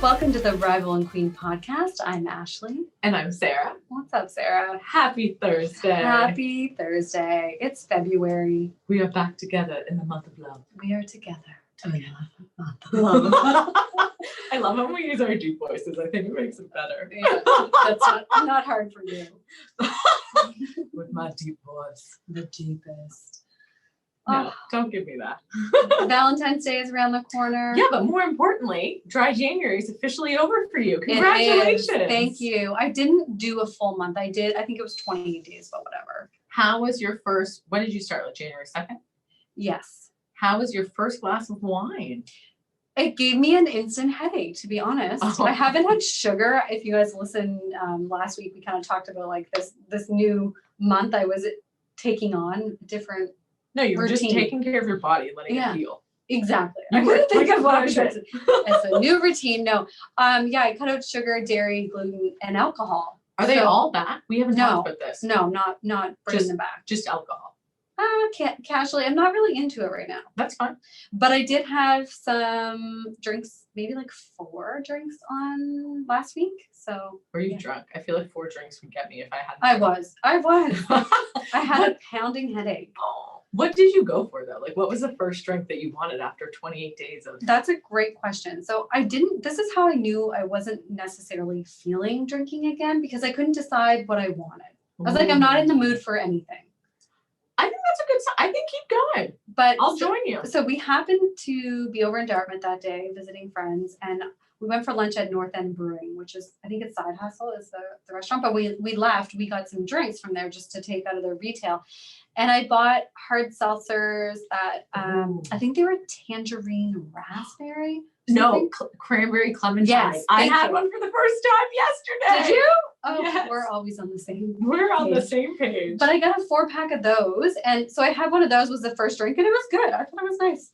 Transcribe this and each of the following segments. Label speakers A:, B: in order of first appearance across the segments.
A: Welcome to the Rival and Queen podcast. I'm Ashley.
B: And I'm Sarah.
A: What's up, Sarah?
B: Happy Thursday.
A: Happy Thursday. It's February.
B: We are back together in the month of love.
A: We are together.
B: Love. I love when we use our deep voices. I think it makes it better.
A: Yeah, that's not hard for you.
B: With my deep voice.
A: The deepest.
B: No, don't give me that.
A: Valentine's Day is around the corner.
B: Yeah, but more importantly, Dry January is officially over for you. Congratulations.
A: Thank you. I didn't do a full month. I think it was 28 days, but whatever.
B: How was your first, when did you start? Like January 2nd?
A: Yes.
B: How was your first glass of wine?
A: It gave me an instant headache, to be honest.
B: Oh.
A: I haven't had sugar. If you guys listened last week, we kind of talked about like this new month I was taking on different
B: No, you were
A: routine.
B: just taking care of your body and letting it heal.
A: Exactly.
B: You
A: I couldn't think of what I was
B: it.
A: It's a new routine. No. I cut out sugar, dairy, gluten, and alcohol.
B: Are they all back? We haven't talked about this.
A: No, not bringing them back.
B: Just alcohol.
A: Casually. I'm not really into it right now.
B: That's fine.
A: But I did have some drinks, maybe like 4 drinks on last week. So
B: Were you drunk? I feel like 4 drinks would get me if I hadn't.
A: I was. I had a pounding headache.
B: What did you go for though? Like, what was the first drink that you wanted after 28 days of?
A: That's a great question. So this is how I knew I wasn't necessarily feeling drinking again, because I couldn't decide what I wanted. I was like, I'm not in the mood for anything.
B: I think that's a good sign. I think keep going.
A: But
B: I'll join you.
A: So we happened to be over in Dartmouth that day visiting friends, and we went for lunch at North End Brewing, which is, I think it's Side Hustle is the restaurant, but we left. We got some drinks from there just to take out of their retail. And I bought hard seltzers that I think they were tangerine raspberry.
B: No, cranberry clementine.
A: Yes,
B: I had one for the first time yesterday.
A: Did you? Oh,
B: yes.
A: We're always on the same.
B: We're on the same page.
A: But I got a 4-pack of those, and so I had one of those was the first drink, and it was good. I thought it was nice.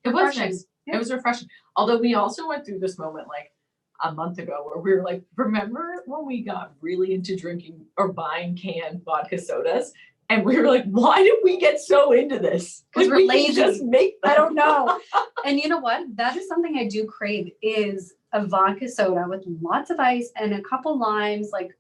B: It was nice. Yeah. It was refreshing. Although we also went through this moment like a month ago where we were like, remember when we got really into drinking or buying canned vodka sodas? And we were like, why did we get so into this?
A: Because we're lazy.
B: Just make them.
A: I don't know. And you know what? That is something I do crave, is a vodka soda with lots of ice and a couple limes, like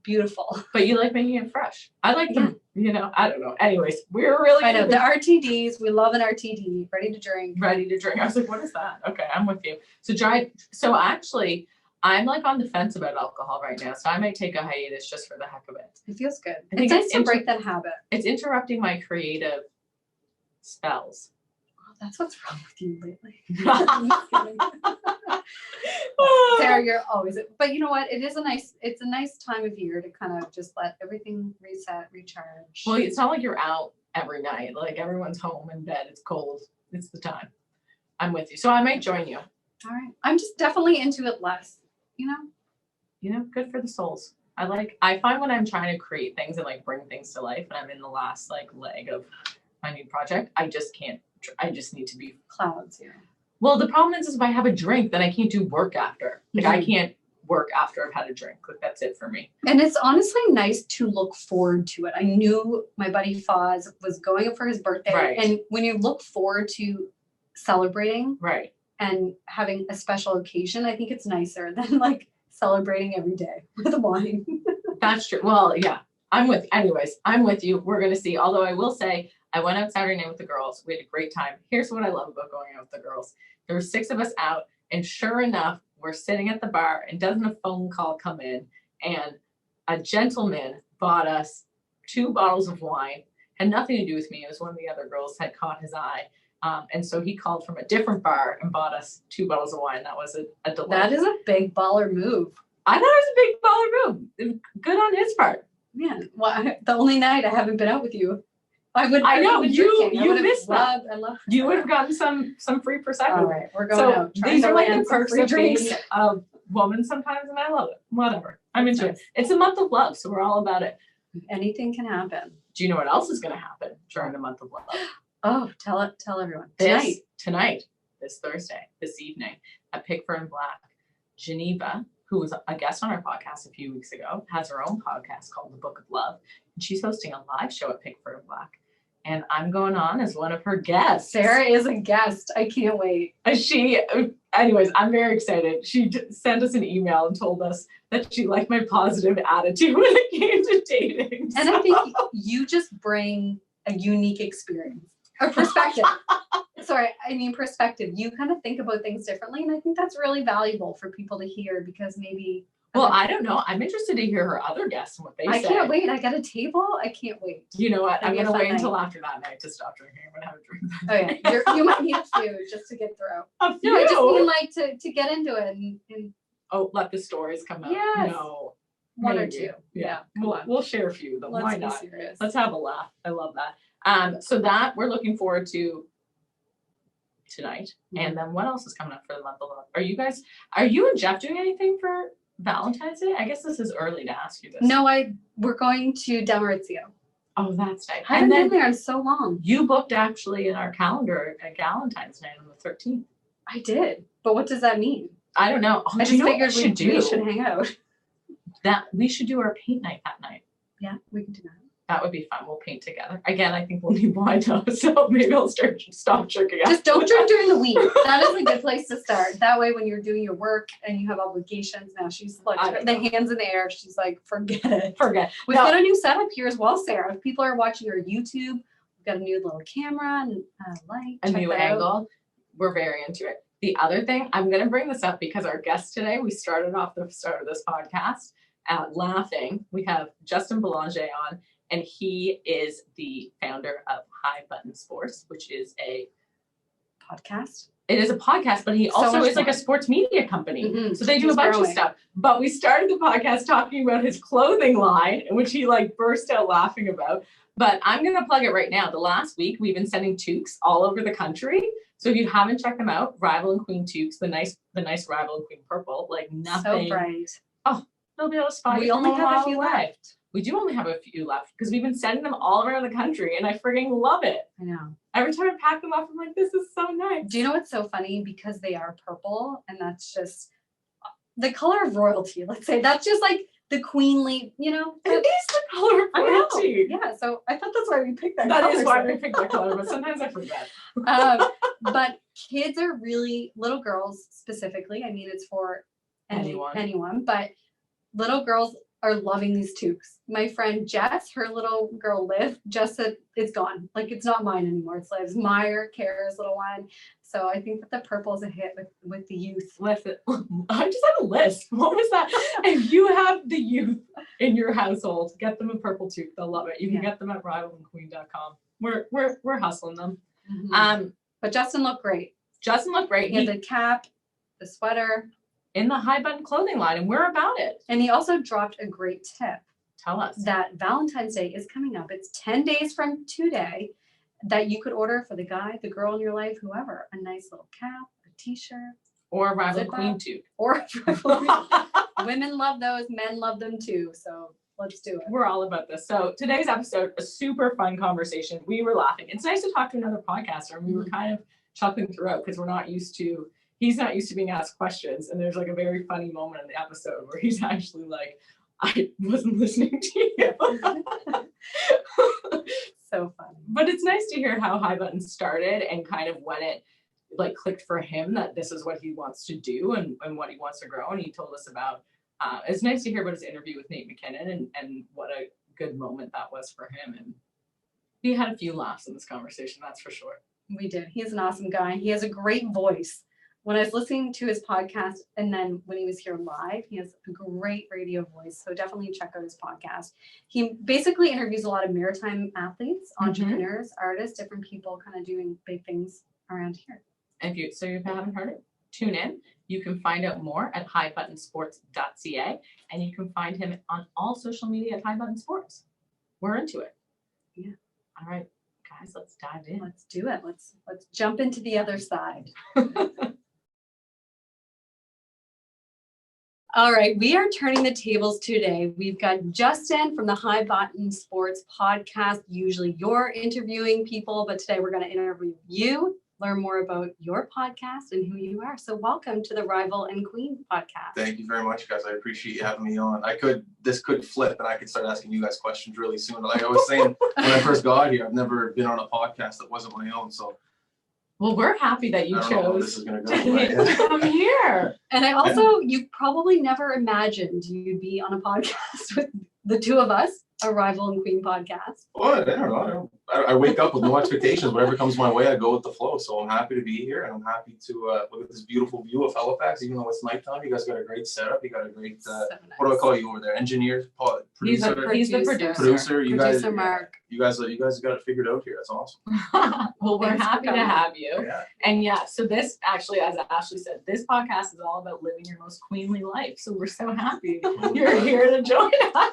A: beautiful.
B: But you like making it fresh. I like them, I don't know. Anyways, we're really.
A: I know, the RTDs, we love an RTD, ready to drink.
B: Ready to drink. I was like, what is that? Okay, I'm with you. So actually, I'm like on the fence about alcohol right now, so I might take a hiatus just for the heck of it.
A: It feels good. It's nice to break that habit.
B: It's interrupting my creative spells.
A: Oh, that's what's wrong with you lately. Sarah, you're always. But you know what? It's a nice time of year to kind of just let everything reset, recharge.
B: Well, it's not like you're out every night. Like everyone's home in bed. It's cold. It's the time. I'm with you. So I might join you.
A: All right. I'm just definitely into it less.
B: Good for the souls. I find when I'm trying to create things and like bring things to life, and I'm in the last like leg of my new project, I just can't. I just need to be
A: clouds. Yeah.
B: Well, the problem is if I have a drink, then I can't do work after. Like I can't work after I've had a drink. Like that's it for me.
A: And it's honestly nice to look forward to it. I knew my buddy Foz was going up for his birthday,
B: right.
A: And when you look forward to celebrating,
B: right,
A: and having a special occasion, I think it's nicer than like celebrating every day with wine.
B: That's true. Well, yeah, I'm with you. We're going to see. Although I will say, I went out Saturday night with the girls. We had a great time. Here's what I love about going out with the girls. There were 6 of us out, and sure enough, we're sitting at the bar, and doesn't a phone call come in, and a gentleman bought us 2 bottles of wine. Had nothing to do with me. It was one of the other girls had caught his eye. And so he called from a different bar and bought us 2 bottles of wine. That was a delight.
A: That is a big baller move.
B: I thought it was a big baller move. Good on his part.
A: Yeah. Well, the only night I haven't been out with you, I know
B: you missed
A: that. I love.
B: You would have gotten some free Prosecco.
A: All right, we're going out.
B: These are like the perks of being a woman sometimes, and I love it. Whatever. I'm into it. It's a month of love, so we're all about it.
A: Anything can happen.
B: Do you know what else is going to happen during the month of love?
A: Oh, tell everyone.
B: Tonight, this Thursday, this evening, at Pickford and Black, Geneva, who was a guest on our podcast a few weeks ago, has her own podcast called The Book of Love. And she's hosting a live show at Pickford and Black. and I'm going on as one of her guests.
A: Sarah is a guest. I can't wait.
B: Anyways, I'm very excited. She sent us an email and told us that she liked my positive attitude when it came to dating.
A: And I think you just bring a unique experience or perspective. Perspective. You kind of think about things differently. And I think that's really valuable for people to hear because maybe.
B: Well, I don't know. I'm interested to hear her other guests and what they say.
A: I can't wait. I got a table. I can't wait.
B: You know what? I'm going to wait until after that night to stop drinking. I'm going to have a drink.
A: Oh, yeah. You might need a few just to get through.
B: A few?
A: No, I just mean like to get into it. And
B: Oh, let the stories come out.
A: Yes.
B: No.
A: One
B: maybe.
A: or two.
B: Yeah. We'll share a few of them. Why not?
A: Serious.
B: Let's have a laugh. I love that. So that we're looking forward to tonight. Mm-hmm. And then what else is coming up for the month of love? Are you and Jeff doing anything for Valentine's Day? I guess this is early to ask you this.
A: No, we're going to Del Maurizio.
B: Oh, that's nice.
A: I haven't been there in so long.
B: You booked actually in our calendar a Valentine's night on the 13th.
A: I did. But what does that mean?
B: I don't know.
A: I just figured we should hang out.
B: That we should do our paint night that night.
A: Yeah, we can do that.
B: That would be fun. We'll paint together. Again, I think we'll need wine though, so maybe I'll stop drinking.
A: Just don't drink during the week. That is a good place to start. That way, when you're doing your work and you have obligations, now she's like the hands in the air. She's like, forget it. We've got a new setup here as well, Sarah. If people are watching our YouTube, we've got a new little camera and light.
B: A new angle. We're very into it. The other thing, I'm going to bring this up because our guest today, we started off the start of this podcast laughing. We have Justin Belanger on, and he is the founder of High Button Sports, which is a
A: podcast.
B: It is a podcast, but he also is like a sports media company. Mm-hmm. So they do a bunch of stuff. But we started the podcast talking about his clothing line, which he like burst out laughing about. But I'm going to plug it right now. The last week, we've been sending toques all over the country. So if you haven't checked them out, Rival and Queen toques, the nice Rival and Queen purple, like nothing.
A: So bright.
B: Oh, they'll be able to spot you.
A: We only have a few left.
B: We do only have a few left because we've been sending them all around the country and I frigging love it.
A: I know.
B: Every time I pack them up, I'm like, this is so nice.
A: Do you know what's so funny? Because they are purple and that's just the color of royalty. Let's say that's just like the queenly,
B: It is the color of royalty.
A: Yeah, so I thought that's why we picked that
B: color.
A: That
B: is why we picked that color, but sometimes I forget.
A: But kids are really, little girls specifically, I mean, it's for anyone, but little girls are loving these toques. My friend Jess, her little girl Liv, just said it's gone. Like it's not mine anymore. It's Liv's. Meyer, Kara's little one. So I think that the purple is a hit with the youth.
B: Listen, I just had a list. What was that? If you have the youth in your household, get them a purple toque. They'll love it. You can get them at rivalandqueen.com. We're hustling them.
A: Mm-hmm. But Justin looked great.
B: He
A: had the cap, the sweater.
B: In the High Button clothing line, and we're about it.
A: And he also dropped a great tip.
B: Tell us.
A: That Valentine's Day is coming up. It's 10 days from today that you could order for the guy, the girl in your life, whoever, a nice little cap, a t-shirt.
B: Or a Rival Queen toque.
A: Or women love those, men love them too. So let's do it.
B: We're all about this. So today's episode, a super fun conversation. We were laughing. It's nice to talk to another podcaster, and we were kind of chuckling throughout because he's not used to being asked questions. And there's like a very funny moment in the episode where he's actually like, I wasn't listening to you.
A: So funny.
B: But it's nice to hear how High Button started and kind of when it like clicked for him that this is what he wants to do and what he wants to grow. And he told us about, it's nice to hear about his interview with Nathan McKinnon and what a good moment that was for him. And we had a few laughs in this conversation, that's for sure.
A: We did. He's an awesome guy. He has a great voice. When I was listening to his podcast and then when he was here live, he has a great radio voice. So definitely check out his podcast. He basically interviews a lot of maritime athletes, entrepreneurs, artists, different people kind of doing big things around here.
B: And if you haven't heard it, tune in. You can find out more at hightbuttonsports.ca and you can find him on all social media at High Button Sports. We're into it.
A: Yeah.
B: All right, guys, let's dive in.
A: Let's do it. Let's jump into the other side. All right, we are turning the tables today. We've got Justin from the High Button Sports podcast. Usually you're interviewing people, but today we're going to interview you. learn more about your podcast and who you are. So welcome to the Rival and Queen podcast.
C: Thank you very much, guys. I appreciate you having me on. This could flip and I could start asking you guys questions really soon. Like I was saying, when I first got here, I've never been on a podcast that wasn't my own. So
B: Well, we're happy that you
C: I don't know how
B: chose
C: this is gonna go.
B: to come here.
A: And I also, you probably never imagined you'd be on a podcast with the two of us, a Rival and Queen podcast.
C: Well, I don't know. I wake up with no expectations. Whatever comes my way, I go with the flow. So I'm happy to be here, and I'm happy to look at this beautiful view of Halifax. Even though it's nighttime, you guys got a great setup. You got a great
A: So
C: what do I
A: nice.
C: call you over there? Engineer,
B: He's
C: producer,
B: the producer.
C: producer. You
A: Producer
C: guys,
A: Mark.
C: you guys got it figured out here. That's awesome.
B: Well, we're
A: Thanks for
B: happy to
A: coming.
B: have you.
C: Yeah.
B: And yeah, so this actually, as Ashley said, this podcast is all about living your most queenly life. So we're so happy you're here to join us.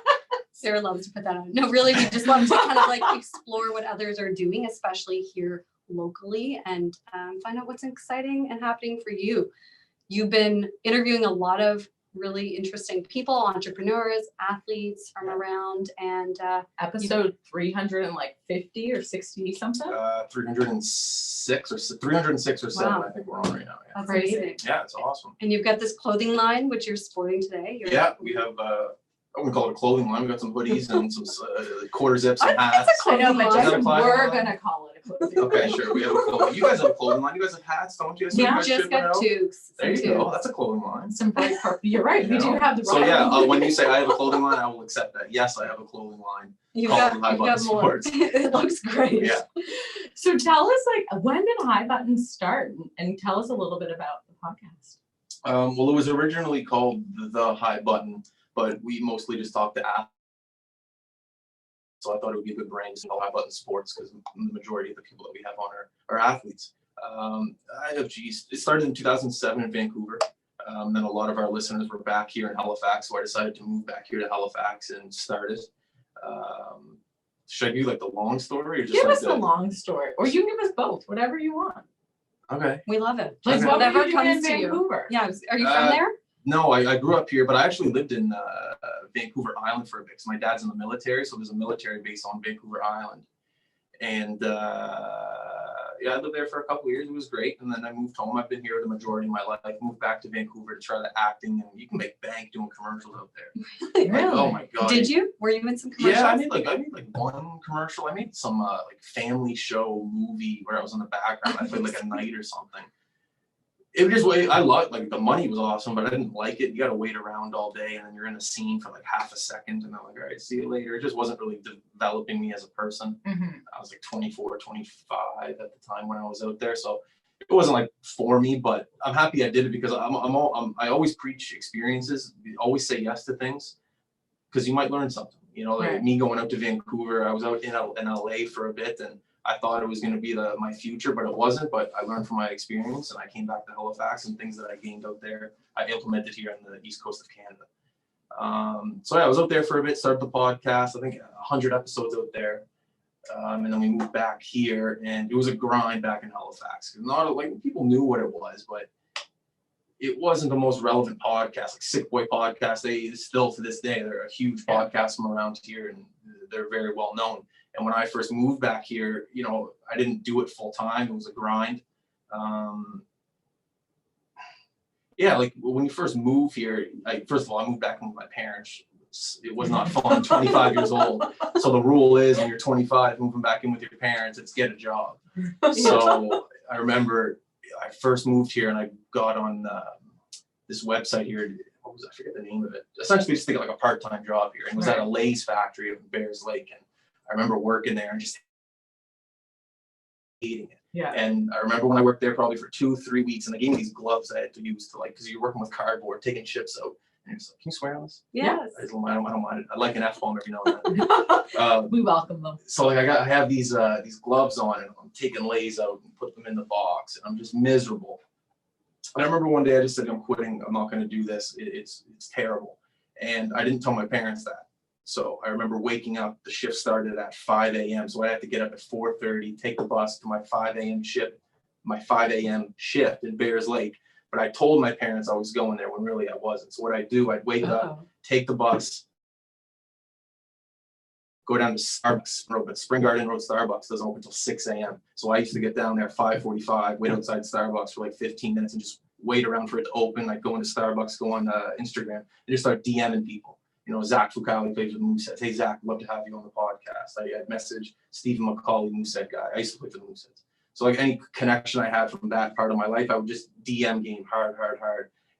A: Sarah loves to put that on. No, really, we just love to kind of like explore what others are doing, especially here locally, and find out what's exciting and happening for you. You've been interviewing a lot of really interesting people, entrepreneurs, athletes from around, and
B: Episode 350 or 60 something.
C: 306 or 306 or 7.
A: Wow.
C: I think we're on right now. Yeah.
A: that's
B: Crazy.
A: amazing.
C: Yeah, it's awesome.
A: And you've got this clothing line, which you're sporting today.
C: Yeah, we have. I wouldn't call it a clothing line. We got some hoodies and some quarter zips and hats.
B: I know, but
A: Is
B: just
C: that a clothing
B: we're
C: line?
B: gonna call it a clothing.
C: Okay, sure. We have a clothing. You guys have a clothing line. You guys have hats, don't you? So you
B: Yeah,
C: guys
A: just
C: ship it
A: got
C: out?
A: toques.
C: There
A: some
C: you go.
A: toques.
C: That's a clothing line.
B: Some bright purple. You're right.
C: You
B: We do
C: know?
B: have the
C: So yeah,
B: right.
C: when you say I have a clothing line, I will accept that. Yes, I have a clothing line.
A: You've
C: Call
A: got,
C: it High
A: you've got
C: Button
A: more.
C: Sports.
A: It looks great.
C: Yeah.
B: So tell us, like, when did High Button start? And tell us a little bit about the podcast.
C: Well, it was originally called the High Button, but we mostly just talked to athletes. So I thought it would be a good brand to call High Button Sports because the majority of the people that we have on are athletes. It started in 2007 in Vancouver. Then a lot of our listeners were back here in Halifax, so I decided to move back here to Halifax and start it. Should I do like the long story or just
B: Give
C: like
B: us the long story, or you give us both, whatever you want.
C: Okay.
A: We love it.
B: Like,
C: Okay.
B: what
A: Whatever
B: were you doing in
A: comes to you.
B: Vancouver?
A: Yeah. Are you from there?
C: No, I grew up here, but I actually lived in Vancouver Island for a bit because my dad's in the military, so there's a military base on Vancouver Island. And yeah, I lived there for a couple of years. It was great. And then I moved home. I've been here the majority of my life. Moved back to Vancouver to try the acting, and you can make bank doing commercials out there. Like, oh my god!
A: Did you? Were you in some commercials?
C: Yeah, I made like one commercial. I made some like family show movie where I was in the background. I played like a knight or something. It was just I loved, like, the money was awesome, but I didn't like it. You got to wait around all day, and then you're in a scene for like half a second, and I'm like, all right, see you later. It just wasn't really developing me as a person. I was like 24, 25 at the time when I was out there, so it wasn't like for me. But I'm happy I did it because I always preach experiences. Always say yes to things because you might learn something. You know, like
B: Right.
C: me going out to Vancouver, I was out in LA for a bit, and I thought it was going to be my future, but it wasn't. But I learned from my experience, and I came back to Halifax, and things that I gained out there, I implemented here on the east coast of Canada. So yeah, I was out there for a bit, started the podcast. I think 100 episodes out there, and then we moved back here, and it was a grind back in Halifax. Not like people knew what it was, but it wasn't the most relevant podcast. Like Sick Boy Podcast, they still to this day they're a huge podcast from around here, and they're very well known. And when I first moved back here, you know, I didn't do it full time. It was a grind. Yeah, like when you first move here, first of all, I moved back in with my parents. It was not fun. I'm 25 years old. So the rule is when you're 25, moving back in with your parents, it's get a job. So I remember I first moved here and I got on this website here. I forget the name of it. Essentially just think of like a part-time job here. And it was at a Lay's factory in Bears Lake. And I remember working there and just hating it.
B: Yeah.
C: And I remember when I worked there probably for 2-3 weeks, and they gave me these gloves I had to use to, like, because you're working with cardboard, taking chips out. And it's like, can you swear on this?
A: Yes.
C: I don't mind it. I like an F-bomb every now and then.
B: We welcome them.
C: So like I have these gloves on, and I'm taking Lay's out and put them in the box, and I'm just miserable. And I remember one day I just said, I'm quitting. I'm not going to do this. It's terrible. And I didn't tell my parents that. So I remember waking up, the shift started at 5 a.m. So I had to get up at 4:30, take the bus to my 5 a.m. shift in Bears Lake. But I told my parents I was going there when really I wasn't. So what I'd do, I'd wake up, take the bus, go down to Starbucks, but Spring Garden Road Starbucks doesn't open until 6 a.m. So I used to get down there 5:45, wait outside Starbucks for like 15 minutes and just wait around for it to open. Like go into Starbucks, go on Instagram, and just start DMing people. You know, Zach Fucali plays with Mooseheads. Hey, Zach, love to have you on the podcast. I messaged Stephen McCauley, Moosehead guy. I used to play for the Mooseheads. So like any connection I had from that part of my life, I would just DM game hard.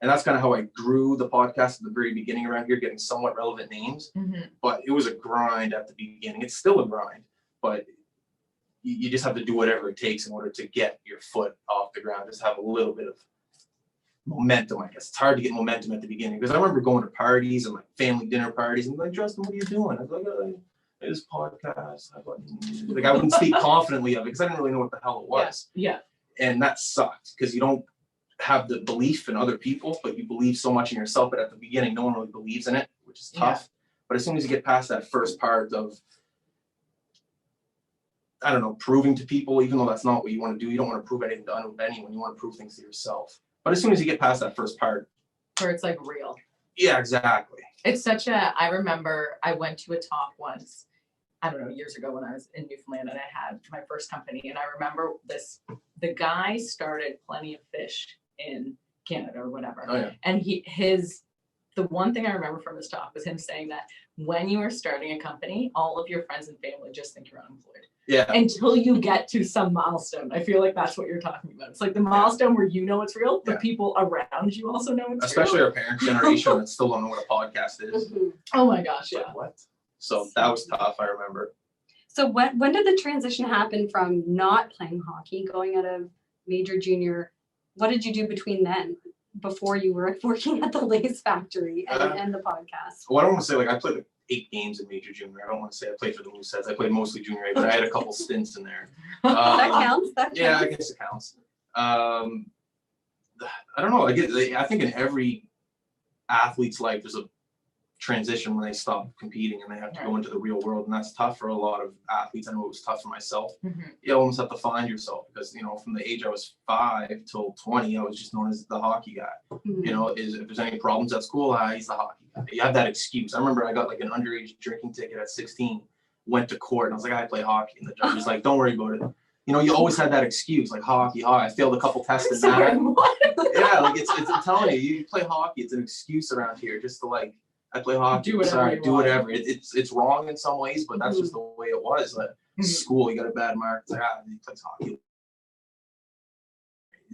C: And that's kind of how I grew the podcast at the very beginning around here, getting somewhat relevant names. But it was a grind at the beginning. It's still a grind, but you just have to do whatever it takes in order to get your foot off the ground. Just have a little bit of momentum, I guess. It's hard to get momentum at the beginning because I remember going to parties and like family dinner parties and like, Justin, what are you doing? I was like, this podcast. Like I wouldn't speak confidently of it because I didn't really know what the hell it was.
B: Yeah.
C: And that sucked because you don't have the belief in other people, but you believe so much in yourself. But at the beginning, no one really believes in it, which is tough. But as soon as you get past that first part of, I don't know, proving to people, even though that's not what you want to do, you don't want to prove anything to anyone. You want to prove things to yourself. But as soon as you get past that first part,
B: where it's like real.
C: Yeah, exactly.
B: It's I remember I went to a talk once, I don't know, years ago when I was in Newfoundland and I had my first company. And I remember the guy started Plenty of Fish in Canada or whatever.
C: Oh, yeah.
B: And the one thing I remember from his talk was him saying that when you are starting a company, all of your friends and family just think you're unemployed.
C: Yeah.
B: Until you get to some milestone. I feel like that's what you're talking about. It's like the milestone where you know it's real, but people around you also know it's
C: Especially
B: real.
C: our parents' generation that still don't know what a podcast is.
B: Oh my gosh,
C: Like, what? So that was tough, I remember.
A: So when did the transition happen from not playing hockey, going out of major junior? What did you do between then, before you were working at the Lace Factory and the podcast?
C: Well, I don't want to say, like, I played like 8 games in major junior. I don't want to say I played for the Mooseheads. I played mostly junior A, but I had a couple stints in there.
A: That counts?
C: Yeah, I guess it counts. I don't know. I think in every athlete's life, there's a transition when they stop competing and they have to go into the real world, and that's tough for a lot of athletes. I know it was tough for myself. You almost have to find yourself because, you know, from the age I was 5 till 20, I was just known as the hockey guy. You know, if there's any problems at school, he's the hockey guy. You have that excuse. I remember I got like an underage drinking ticket at 16, went to court, and I was like, I play hockey, and the judge was like, don't worry about it. You know, you always had that excuse, like hockey. I failed a couple tests in that. Yeah, like I'm telling you play hockey. It's an excuse around here just to like, I play hockey. Do whatever. It's wrong in some ways, but that's just the way it was. Like school, you got a bad mark. It's like, he plays hockey.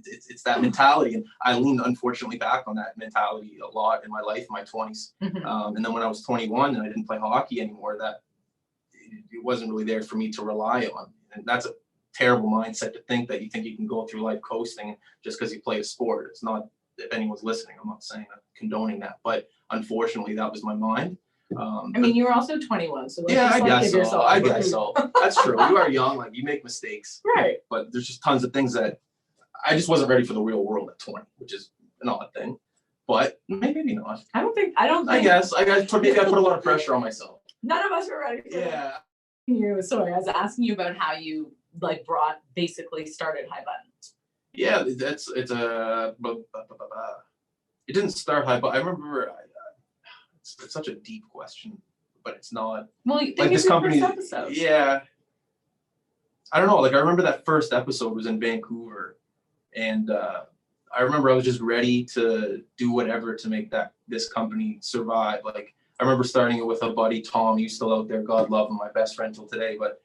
C: It's that mentality, and I leaned unfortunately back on that mentality a lot in my life, in my 20s. And then when I was 21 and I didn't play hockey anymore, that it wasn't really there for me to rely on, and that's a terrible mindset to think that you think you can go through life coasting just because you play a sport. It's not. If anyone's listening, I'm not saying I'm condoning that, but unfortunately, that was my mind.
B: I mean, you were also 21, so
C: yeah, I guess so. I guess so. That's true. You are young, like you make mistakes,
B: right?
C: But there's just tons of things that I just wasn't ready for the real world at 20, which is an odd thing, but maybe not. I don't think. I guess maybe I put a lot of pressure on myself.
B: None of us were ready for that. Sorry, I was asking you about how you like started High Button.
C: Yeah, it didn't start high, but I remember it's such a deep question, but it's not.
B: Well,
C: like this company, yeah. I don't know. Like I remember that first episode was in Vancouver, and I remember I was just ready to do whatever to make this company survive. Like I remember starting it with a buddy, Tom. He's still out there. God love him, my best friend till today. But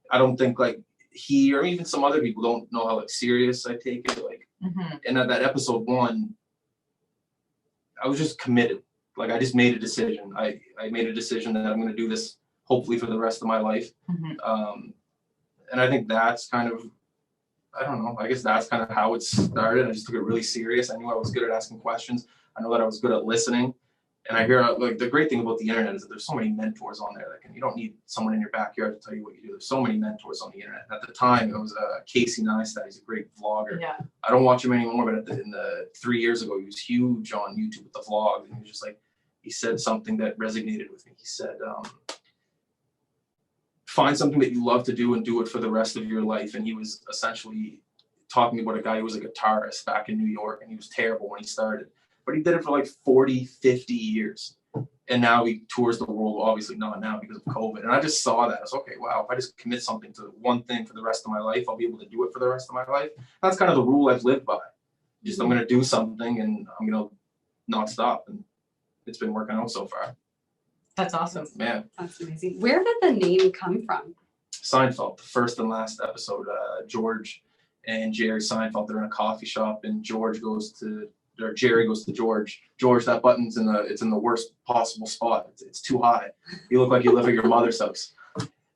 C: I don't think like he or even some other people don't know how like serious I take it. Like, and at that episode 1, I was just committed. Like I just made a decision. I made a decision that I'm going to do this hopefully for the rest of my life. And I think that's kind of, I don't know, I guess that's kind of how it started. I just took it really serious. I knew I was good at asking questions. I know that I was good at listening. And I hear like the great thing about the internet is that there's so many mentors on there you don't need someone in your backyard to tell you what you do. There's so many mentors on the internet. At the time, it was Casey Neistat. He's a great vlogger. Yeah. I don't watch him anymore, but in the 3 years ago, he was huge on YouTube with the vlogs. And he was just like, he said something that resonated with me. He said, find something that you love to do and do it for the rest of your life. And he was essentially talking about a guy who was a guitarist back in New York, and he was terrible when he started. But he did it for like 40, 50 years. And now he tours the world, obviously not now because of COVID. And I just saw that. I was okay, wow, if I just commit something to one thing for the rest of my life, I'll be able to do it for the rest of my life. That's kind of the rule I've lived by. Just I'm going to do something and I'm going to not stop. And it's been working out so far.
B: That's awesome.
C: Yeah.
A: That's amazing. Where did the name come from?
C: Seinfeld, the first and last episode, George and Jerry Seinfeld, they're in a coffee shop and Jerry goes to George. George, that button's it's in the worst possible spot. It's too high. You look like you live at your mother's house.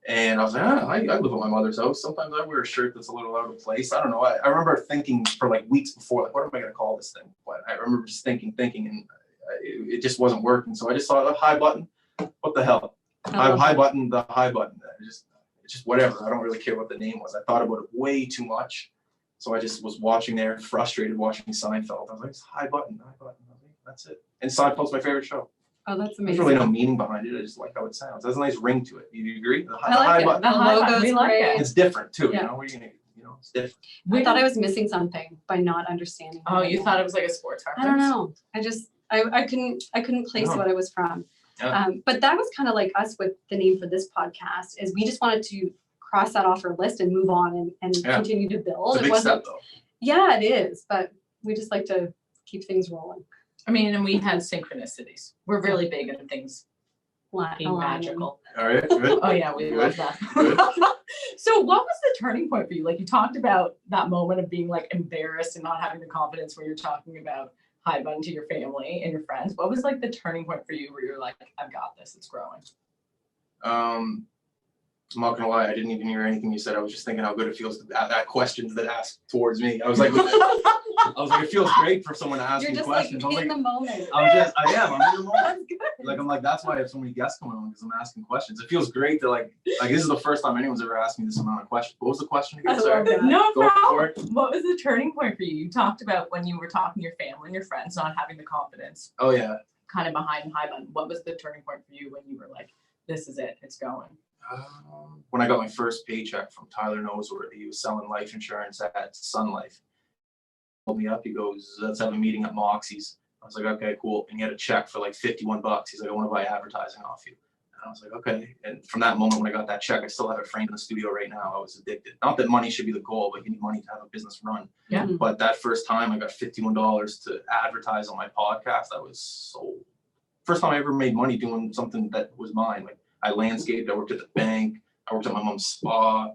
C: And I was like, I live at my mother's house. Sometimes I wear a shirt that's a little out of place. I don't know. I remember thinking for like weeks before, like, what am I going to call this thing? But I remember just thinking, and it just wasn't working. So I just thought, high button. What the hell? High button, the high button. It's just whatever. I don't really care what the name was. I thought about it way too much. So I just was watching there, frustrated watching Seinfeld. I was like, it's high button. That's it. And Seinfeld's my favorite show.
A: Oh, that's
C: There's
A: amazing.
C: really no meaning behind it. I just like how it sounds. There's a nice ring to it. Do you agree? The
A: I like
C: high
A: it.
C: button.
A: The logo's
B: We like
A: great.
B: it.
C: It's different too.
A: Yeah.
C: You know, what are you gonna, it's different.
A: I thought I was missing something by not understanding.
B: Oh, you thought it was like a sports reference?
A: I don't know. I couldn't place
C: No.
A: what it was from.
C: Yeah.
A: But that was kind of like us with the name for this podcast, is we just wanted to cross that off our list and move on and
C: Yeah.
A: continue to build.
C: It's a big step though.
A: Yeah, it is, but we just like to keep things rolling.
B: I mean, and we had synchronicities. We're really big in things being
A: Aligning.
B: magical.
C: All right, good.
B: Oh yeah, we
C: Good.
B: love that.
C: Good.
B: So what was the turning point for you? Like you talked about that moment of being like embarrassed and not having the confidence where you're talking about high button to your family and your friends. What was like the turning point for you where you're like, I've got this, it's growing?
C: I'm not gonna lie, I didn't even hear anything you said. I was just thinking how good it feels to that questions that asked towards me. I was like, it feels great for someone to ask
A: You're
C: me
A: just
C: questions.
A: like
C: I was
A: in
C: like,
A: the moment.
C: I'm in the moment.
A: That's good.
C: I'm like, that's why I have so many guests coming on because I'm asking questions. It feels great to like this is the first time anyone's ever asked me this amount of questions. What was the question again?
A: I love
C: Sorry.
A: that.
B: No
C: Go for
B: problem.
C: it.
B: What was the turning point for you? You talked about when you were talking to your family and your friends, not having the confidence
C: Oh yeah.
B: kind of behind high button. What was the turning point for you when you were like, this is it, it's going?
C: When I got my first paycheck from Tyler Noseworthy, he was selling life insurance at Sun Life. He called me up. He goes, "Let's have a meeting at Moxie's." I was like, "Okay, cool." And he had a check for like $51. He's like, "I want to buy advertising off you." And I was like, "Okay." And from that moment, when I got that check, I still have it framed in the studio right now. I was addicted. Not that money should be the goal, but you need money to have a business run.
B: Yeah.
A: Mhm.
C: But that first time, I got $51 to advertise on my podcast. I was so first time I ever made money doing something that was mine. Like I landscaped. I worked at the bank. I worked at my mom's spa.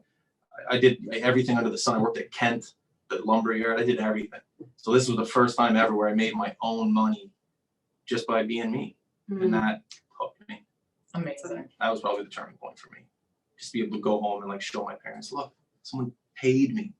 C: I did everything under the sun. I worked at Kent, the lumber yard. I did everything. So this was the first time ever where I made my own money just by being me. And that hooked me.
B: Amazing.
C: That was probably the turning point for me. Just be able to go home and like show my parents, look, someone paid me.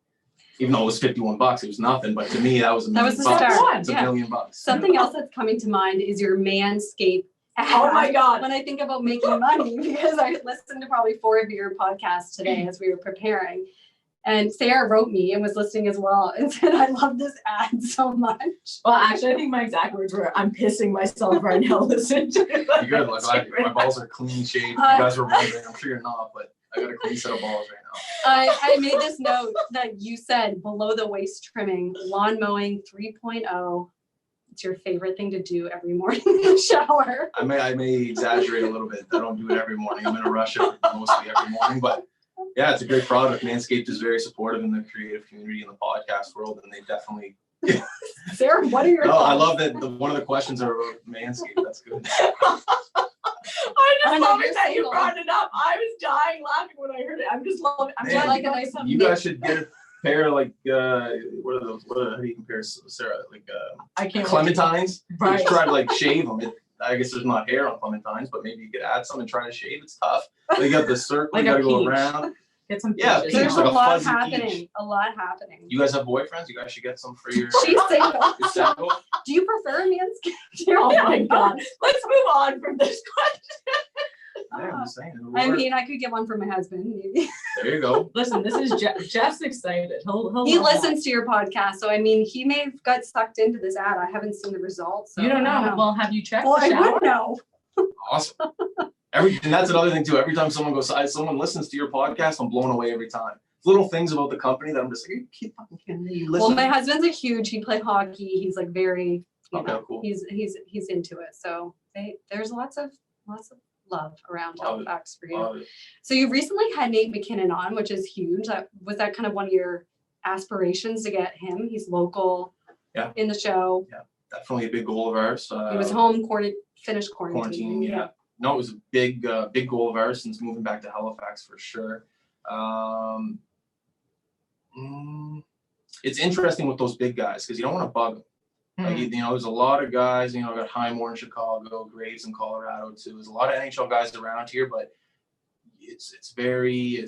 C: Even though it was $51, it was nothing. But to me, that was a million
A: was the
C: bucks.
A: start,
C: It's
A: yeah.
C: $1 million.
A: Something else that's coming to mind is your Manscaped ad.
B: Oh my God.
A: When I think about making money, because I listened to probably 4 of your podcasts today as we were preparing. And Sarah wrote me and was listening as well and said, I love this ad so much.
B: Well, actually, I think my exact words were, I'm pissing myself right now listening to it.
C: You're good. Like, my balls are clean shaved. You guys were wondering. I'm sure you're not, but I got a clean set of balls right now.
A: I made this note that you said below the waist trimming, lawn mowing 3.0. It's your favorite thing to do every morning in the shower.
C: I may exaggerate a little bit. I don't do it every morning. I'm in a rush mostly every morning, but yeah, it's a great product. Manscaped is very supportive in the creative community in the podcast world, and they definitely.
A: Sarah, what are your
C: No,
A: thoughts?
C: I love that. One of the questions are about Manscaped. That's good.
B: I
A: I
B: just
A: know,
B: love
A: you're
B: it that you
A: single.
B: brought it up. I was dying laughing when I heard it. I'm just loving it. I'm
C: Man,
B: just
A: like a nice
C: You guys should get a pair of like what are those? How do you compare, Sarah? Like
B: I can't
C: clementines.
B: Right.
C: Just try to like shave them. I guess there's not hair on clementines, but maybe you could add some and try to shave. It's tough. They got the circle.
B: Like
C: you
B: a
C: gotta go
B: peach.
C: around.
B: get some
C: Yeah,
B: peaches.
C: peach,
A: There's
C: like
A: a
C: a
A: lot
C: fuzzy
A: happening.
C: peach.
A: A lot happening.
C: You guys have boyfriends? You guys should get some for your.
A: She's single.
C: your single.
A: Do you prefer Manscaped?
B: Oh my God. Let's move on from this question.
C: Yeah, I'm just saying. it'll
A: I
C: work.
A: mean, I could get one for my husband, maybe.
C: There you go.
B: Listen, this is Jeff's excited. He'll
A: He
B: love that.
A: listens to your podcast, so I mean, he may have got sucked into this ad. I haven't seen the results. So
B: You don't
A: I
B: know. Well, have you checked
A: Well,
B: the
A: I
B: shower?
A: would know.
C: Awesome. And that's another thing too. Every time someone listens to your podcast, I'm blown away every time. Little things about the company that I'm just like, you keep fucking kidding me. You
A: Well,
C: listen.
A: my husband's he played hockey. He's like very, you
C: Okay,
A: know,
C: cool.
A: he's into it. So there's lots of love around
C: Love it.
A: Halifax for you.
C: Love it.
A: So you recently had Nate McKinnon on, which is huge. Was that kind of one of your aspirations to get him? He's local.
C: Yeah.
A: In the show.
C: Yeah, definitely a big goal of ours.
A: He was home finished quarantine.
C: Yeah. No, it was a big goal of ours since moving back to Halifax for sure. It's interesting with those big guys because you don't want to bug them. Like, you know, there's a lot of guys, you know, I got Highmore in Chicago, Graves in Colorado too. There's a lot of NHL guys around here, but it's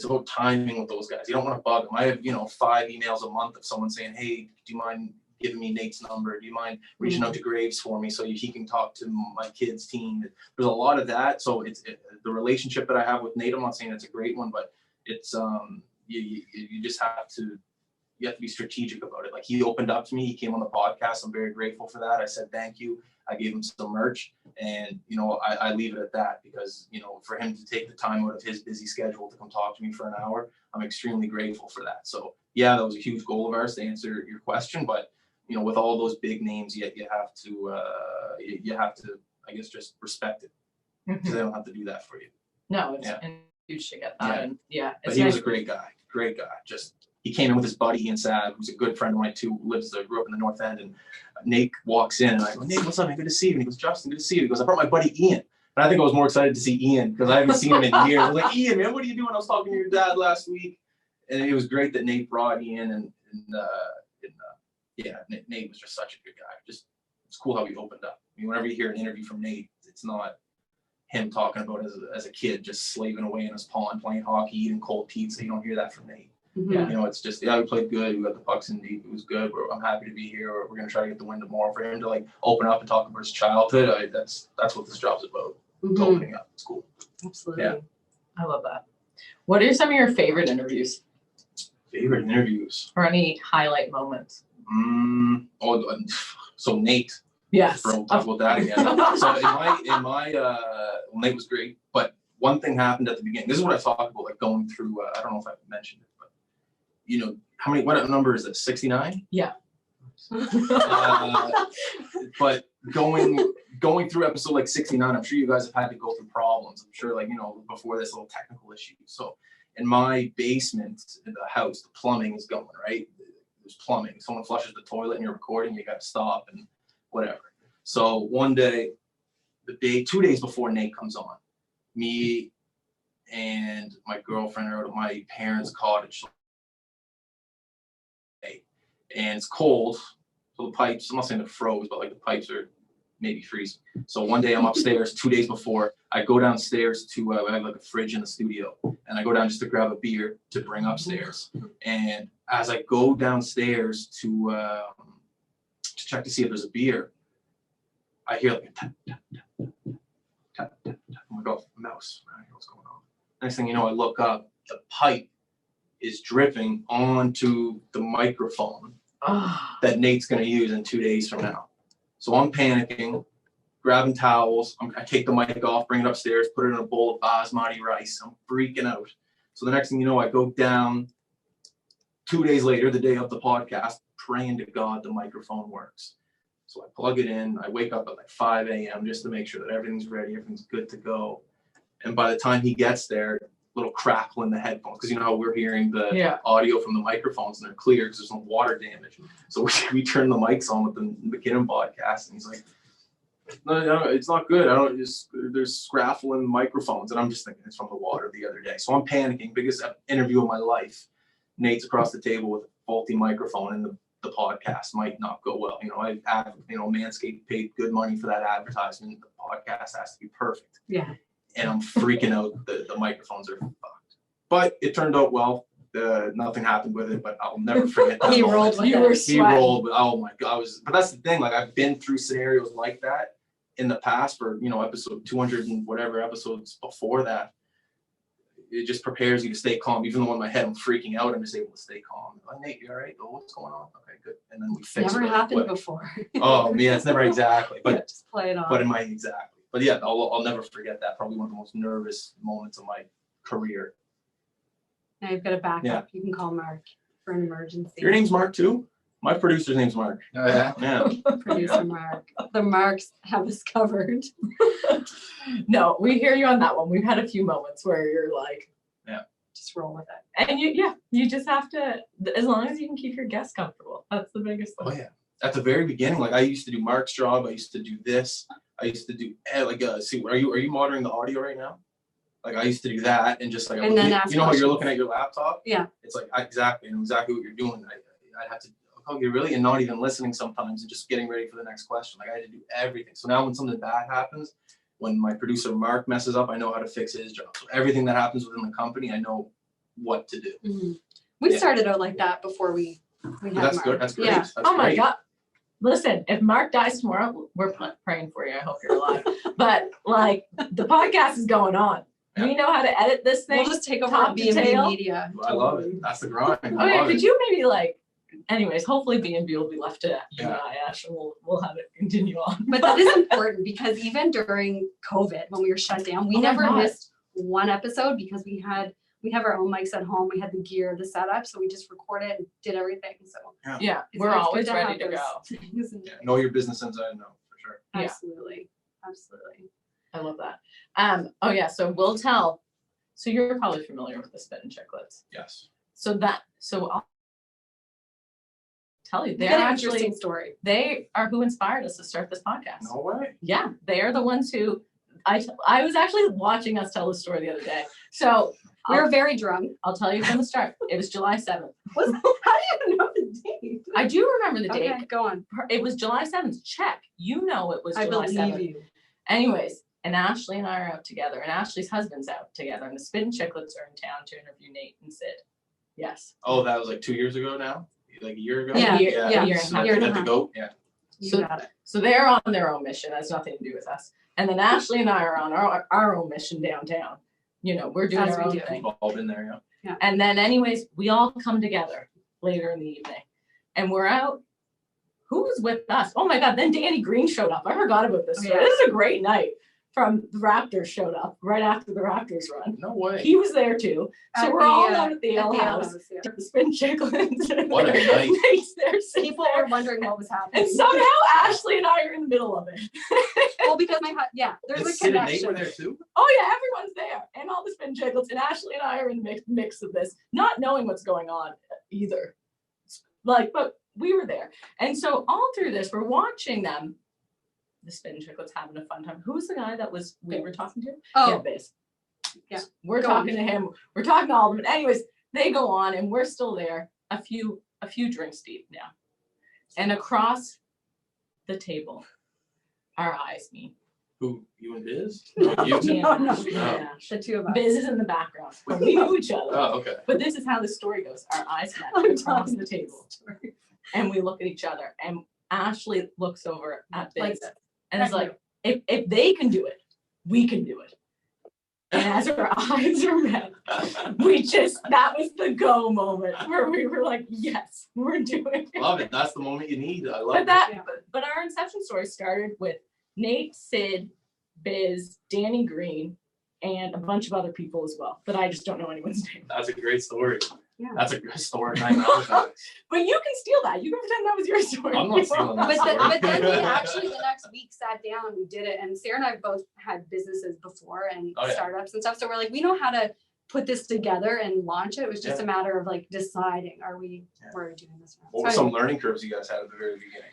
C: about timing with those guys. You don't want to bug them. I have, you know, 5 emails a month of someone saying, hey, do you mind giving me Nate's number? Do you mind reaching out to Graves for me so he can talk to my kid's team? There's a lot of that. So the relationship that I have with Nate, I'm not saying it's a great one, but it's you just have to be strategic about it. Like, he opened up to me, he came on the podcast. I'm very grateful for that. I said thank you. I gave him some merch, and you know, I leave it at that because, you know, for him to take the time out of his busy schedule to come talk to me for an hour, I'm extremely grateful for that. So yeah, that was a huge goal of ours to answer your question. But you know, with all those big names, you have to I guess just respect it because they don't have to do that for you.
B: No, it's huge to get that.
C: Yeah.
B: And yeah,
C: But he was a great guy. Just he came in with his buddy Ian Sad, who's a good friend of mine too, grew up in the North End. And Nate walks in, and I go, Nate, what's up, man? Good to see you. And he goes, Justin, good to see you. He goes, I brought my buddy Ian. And I think I was more excited to see Ian because I haven't seen him in years. I was like, Ian, man, what are you doing? I was talking to your dad last week, and it was great that Nate brought Ian. And Nate was just such a good guy. Just it's cool how he opened up. I mean, whenever you hear an interview from Nate, it's not him talking about as a kid just slaving away in his pond playing hockey, eating cold pizza. You don't hear that from Nate.
B: Yeah.
C: You know, it's just, we played good. We got the pucks in deep. It was good. I'm happy to be here. We're going to try to get the win tomorrow. For him to like open up and talk about his childhood, that's what this job's about. It's opening up. It's cool.
A: Absolutely.
C: Yeah.
B: I love that. What are some of your favorite interviews
C: Favorite interviews?
B: or any highlight moments?
C: So Nate.
B: Yes.
C: We'll talk about that again. So in my Nate was great, but one thing happened at the beginning. This is what I talked about, like going through. I don't know if I mentioned it, but you know, what number is it? 69?
B: Yeah.
C: But going through episode like 69, I'm sure you guys have had to go through problems. I'm sure, like, you know, before this, little technical issue. So in my basement in the house, the plumbing is going, right? There's plumbing. Someone flushes the toilet and you're recording, you got to stop and whatever. So one day, 2 days before Nate comes on, me and my girlfriend are at my parents' cottage. And it's cold, so the pipes, I'm not saying they're froze, but like the pipes are maybe freezing. So one day I'm upstairs, 2 days before, I go downstairs to, I have like a fridge in the studio, and I go down just to grab a beer to bring upstairs. And as I go downstairs to check to see if there's a beer, I hear like a tap, tap, tap, tap, tap, tap, tap. I'm like, oh, mouse, I don't know what's going on. Next thing you know, I look up, the pipe is dripping onto the microphone that Nate's going to use in 2 days from now. So I'm panicking, grabbing towels. I take the mic off, bring it upstairs, put it in a bowl of basmati rice. I'm freaking out. So the next thing you know, I go down 2 days later, the day of the podcast, praying to God the microphone works. So I plug it in. I wake up at like 5 a.m. just to make sure that everything's ready, everything's good to go. And by the time he gets there, little crackle in the headphones, because you know how we're hearing the audio from the microphones and they're clear because there's no water damage. So we turn the mics on with the McKinnon podcast, and he's like, no, it's not good. There's scraffle in the microphones, and I'm just thinking it's from the water the other day. So I'm panicking. Biggest interview of my life. Nate's across the table with a faulty microphone, and the podcast might not go well. You know, Manscaped paid good money for that advertisement. The podcast has to be perfect.
A: Yeah.
C: And I'm freaking out. The microphones are fucked. But it turned out well. Nothing happened with it, but I'll never forget that.
A: He rolled with it.
C: He rolled. Oh my God. But that's the thing. Like, I've been through scenarios like that in the past for, you know, episode 200 and whatever episodes before that. It just prepares you to stay calm. Even though in my head I'm freaking out, I'm just able to stay calm. Like, Nate, you all right? Oh, what's going on? Okay, good. And then we fix it.
A: Never happened before.
C: Oh, yeah, it's never exactly. But
A: just play it off.
C: But exactly. But yeah, I'll never forget that. Probably one of the most nervous moments of my career.
A: Now you've got a backup. You can call Mark for an emergency.
C: Your name's Mark too? My producer's name's Mark.
D: Oh, yeah.
C: Yeah.
A: Producer Mark. The Marks have us covered.
B: No, we hear you on that one. We've had a few moments where you're like,
A: Just roll with it.
B: and you just have to, as long as you can keep your guests comfortable. That's the biggest thing.
C: Oh yeah. At the very beginning, like I used to do Mark's job. I used to do this. I used to do see. Are you monitoring the audio right now? Like I used to do that and just like
A: And then ask
C: you know how you're
A: questions.
C: looking at your laptop.
A: Yeah.
C: It's like exactly what you're doing. I had to. Oh, you're really and not even listening sometimes and just getting ready for the next question. Like I had to do everything. So now when something bad happens, when my producer Mark messes up, I know how to fix his job. So everything that happens within the company, I know what to do.
A: Mm-hmm. We started out like that before we had
C: That's
A: Mark.
C: good. That's great.
A: Yeah.
C: That's
B: Oh my
C: great.
B: God. Listen, if Mark dies tomorrow, we're praying for you. I hope you're alive. But like the podcast is going on.
C: Yeah.
B: We know how to edit this thing.
A: We'll just take over
B: top to
A: B&B
B: tail.
A: Media.
C: I love it. That's the grind. I
B: Oh yeah,
C: love
B: could
C: it.
B: you maybe anyways, hopefully B&B will be left to you and
C: Yeah.
B: I, Ash, and we'll have it continue on.
A: But that is important because even during COVID, when we were shut down, we
B: Oh my
A: never
B: God.
A: missed one episode because we have our own mics at home. We had the gear, the setup, so we just recorded and did everything. So
B: Yeah,
A: it's
B: we're
A: good
B: always
A: to
B: ready
A: have
B: to
A: those
B: go.
A: things and-
C: Yeah, know your business inside and out for sure.
B: Yeah.
A: Absolutely.
B: I love that. Oh yeah, so we'll tell. So you're probably familiar with the Spittin' Chicklets.
C: Yes.
B: So I'll tell you,
A: We
B: they're
A: got an
B: actually,
A: interesting story.
B: they are who inspired us to start this podcast.
C: No way.
B: Yeah, they are the ones who, I was actually watching us tell the story the other day. So
A: We were very drunk.
B: I'll tell you from the start. It was July 7th.
A: How do you know the date?
B: I do remember the date.
A: Okay, go on.
B: It was July 7th. Check. You know it was
A: I
B: July
A: believe
B: 7th.
A: you.
B: Anyways, and Ashley and I are out together, and Ashley's husband's out together, and the Spittin' Chicklets are in town to interview Nate and Sid. Yes.
C: Oh, that was like 2 years ago now? Like a year ago?
A: Yeah,
B: A year and a
A: year
B: half.
A: and a
C: At the
A: half.
C: goat, yeah.
A: You
B: So-
A: got it.
B: So they're on their own mission. It has nothing to do with us. And then Ashley and I are on our own mission downtown. You know, we're doing
A: As
B: our
A: we
B: own
A: do.
B: thing.
C: We've all been there, yeah.
B: And then anyways, we all come together later in the evening. And we're out. Who was with us? Oh my God, then Danny Green showed up. I forgot about this.
A: Oh, yeah.
B: This is a great night. From the Raptors showed up right after the Raptors run.
C: No way.
B: He was there too. So
A: At
B: we're
A: the,
B: all out at the Ale
A: Ale
B: House.
A: yeah.
B: The Spin Chicklets.
C: What a night.
B: Nate's there, sits
A: People
B: there.
A: were wondering what was happening.
B: And somehow Ashley and I are in the middle of it.
A: Well, because there's
C: And
A: a
C: Sid and Nate
A: connection.
C: were there too?
B: Oh yeah, everyone's there. And all the Spin Chicklets. And Ashley and I are in the mix of this, not knowing what's going on either. But we were there. And so all through this, we're watching them. The Spin Chicklets having a fun time. Who's the guy that we were talking to?
A: Oh,
B: Biz.
A: Yeah.
B: We're
A: Go
B: talking
A: on.
B: to him. We're talking to all of them. Anyways, they go on and we're still there. A few drinks deep now. And across the table, our eyes meet.
C: Who, you and Biz?
B: Me
C: No, you
B: and
C: two?
A: No, no.
B: Ash, me and Ash.
A: the two of us.
B: Biz is in the background. But we knew each other.
C: Oh, okay.
B: But this is how the story goes. Our eyes
A: I'm
B: met across
A: telling
B: the
A: you
B: table.
A: this story.
B: And we look at each other. And Ashley looks over at Biz.
A: Like this.
B: And it's
A: Thank
B: like, if they can do it, we can do it. And as our eyes are met, that was the go moment where we were like, yes, we're doing it.
C: Love it. That's the moment you need. I love
B: But
C: it.
A: Yeah.
B: but our inception story started with Nate, Sid, Biz, Danny Green, and a bunch of other people as well, that I just don't know anyone's name.
C: That's a great story.
A: Yeah.
C: That's a good story. I know that.
B: But you can steal that. You can pretend that was your story.
C: I'm not stealing that.
A: But then we actually the next week sat down and we did it. And Sarah and I both had businesses before and
C: Oh, yeah.
A: startups and stuff. So we're like, we know how to put this together and launch it. It was just
C: Yeah.
A: a matter of like deciding, are we doing this?
C: What were some learning curves you guys had at the very beginning?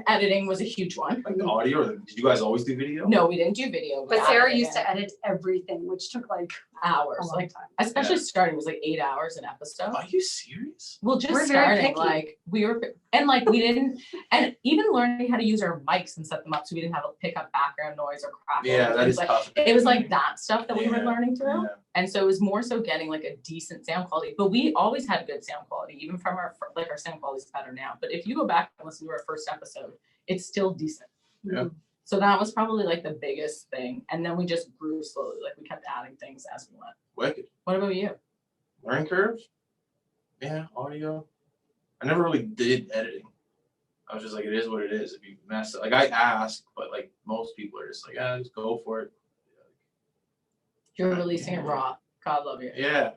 B: Editing was a huge one.
C: Like the audio, or did you guys always do video?
B: No, we didn't do video.
A: But Sarah used
B: edited
A: to edit everything, which took like a
B: hours.
A: long
B: Like
A: time.
B: especially starting was like 8 hours an episode.
C: Are you serious?
B: Well, just
A: We're very
B: starting,
A: picky.
B: like we were, and like we didn't, and even learning how to use our mics and set them up so we didn't have to pick up background noise or crackle.
C: Yeah, that is
B: like,
C: tough.
B: it was like that stuff that we were
C: Yeah,
B: learning through.
C: Yeah.
B: And so it was more so getting like a decent sound quality, but we always had good sound quality, even from our sound quality is better now. But if you go back and listen to our first episode, it's still decent.
C: Yeah.
B: So that was probably like the biggest thing. And then we just grew slowly, like we kept adding things as we went.
C: Wicked.
B: What about you?
C: Learning curves? Yeah, audio. I never really did editing. I was just like, it is what it is. If you mess it, like I ask, but like most people are just like, yeah, just go for it.
B: You're releasing it raw. God love you.
C: Yeah.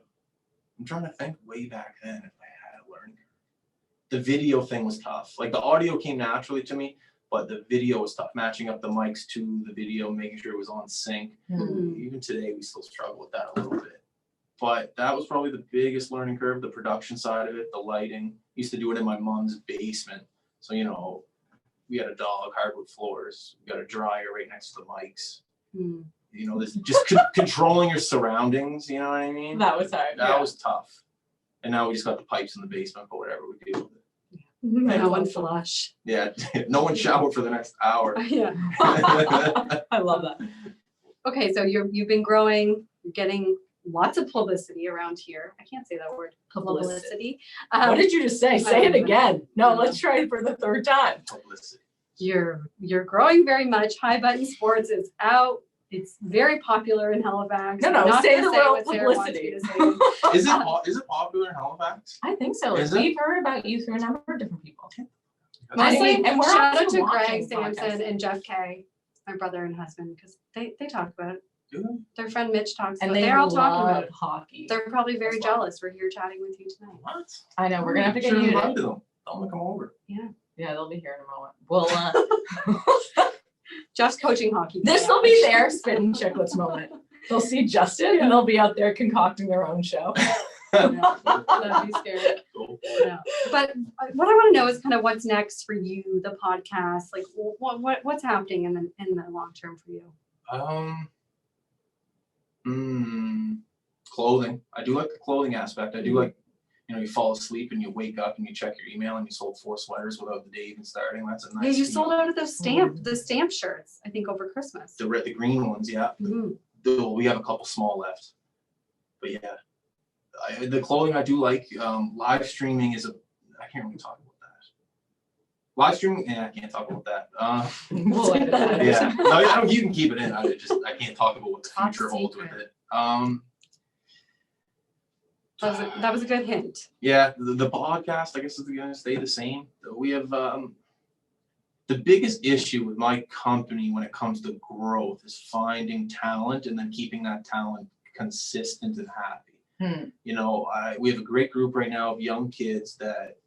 C: I'm trying to think way back then if I had a learning curve. the video thing was tough. Like the audio came naturally to me, but the video was tough. Matching up the mics to the video, making sure it was on sync. Even today, we still struggle with that a little bit. But that was probably the biggest learning curve, the production side of it, the lighting. Used to do it in my mom's basement. So, you know, we had a dog, hardwood floors. We got a dryer right next to the mics. You know, this just controlling your surroundings, you know what I mean?
B: That was hard.
C: That was tough. And now we just got the pipes in the basement, but whatever, we deal with it.
A: No one flush.
C: Yeah, no one showered for the next hour.
A: Yeah.
B: I love that.
A: Okay, so you've been growing, you're getting lots of publicity around here. I can't say that word. Publicity.
B: What did you just say? Say it again. No, let's try it for the third time.
C: Publicity.
A: You're growing very much. High Button Sports is out. It's very popular in Halifax.
B: No,
A: I'm not
B: say
A: gonna
B: the word
A: what Sarah wants
B: publicity.
A: me to say.
C: Is it popular in Halifax?
B: I think so.
C: Is it?
B: We've heard about you through a number of different people.
A: Mostly,
B: And we're
A: shout out
B: also
A: to
B: watching
A: Greg Sampson
B: podcasts.
A: and Jeff Kay, my brother and husband, because they talk about it.
C: Do they?
A: Their friend Mitch talks
B: And
A: about it.
B: they
A: They're all talking about
B: love
A: it.
B: hockey.
A: They're probably very
C: That's fine.
A: jealous we're here chatting with you tonight.
C: What?
B: I know, we're gonna have to get
C: Sure,
B: you.
C: invite them. Tell them to come over.
B: Yeah, they'll be here in a moment. Well,
A: Jeff's coaching hockey.
B: this will be their spit and chicklets moment. They'll see Justin and they'll be out there concocting their own show.
A: That'd be scary.
C: Cool.
A: Yeah. But what I want to know is kind of what's next for you, the podcast. Like, what's happening in the long term for you?
C: Clothing. I do like the clothing aspect. I do like, you know, you fall asleep and you wake up and you check your email and you sold 4 sweaters without the day even starting. That's a nice.
A: Yeah, you
C: feeling.
A: sold out of the stamp shirts. I think over Christmas.
C: The green ones, yeah.
A: Mhm.
C: Though we have a couple small left, but yeah, the clothing I do like. Live streaming is I can't really talk about that. Live streaming, yeah, I can't talk about that.
B: We'll edit that.
C: Yeah, no, you can keep it in. I can't talk about what the
B: Top
C: future holds with
B: secret.
C: it.
A: That was a good hint.
C: Yeah, the podcast, I guess, is going to stay the same. We have the biggest issue with my company when it comes to growth is finding talent and then keeping that talent consistent and happy. You know, we have a great group right now of young kids that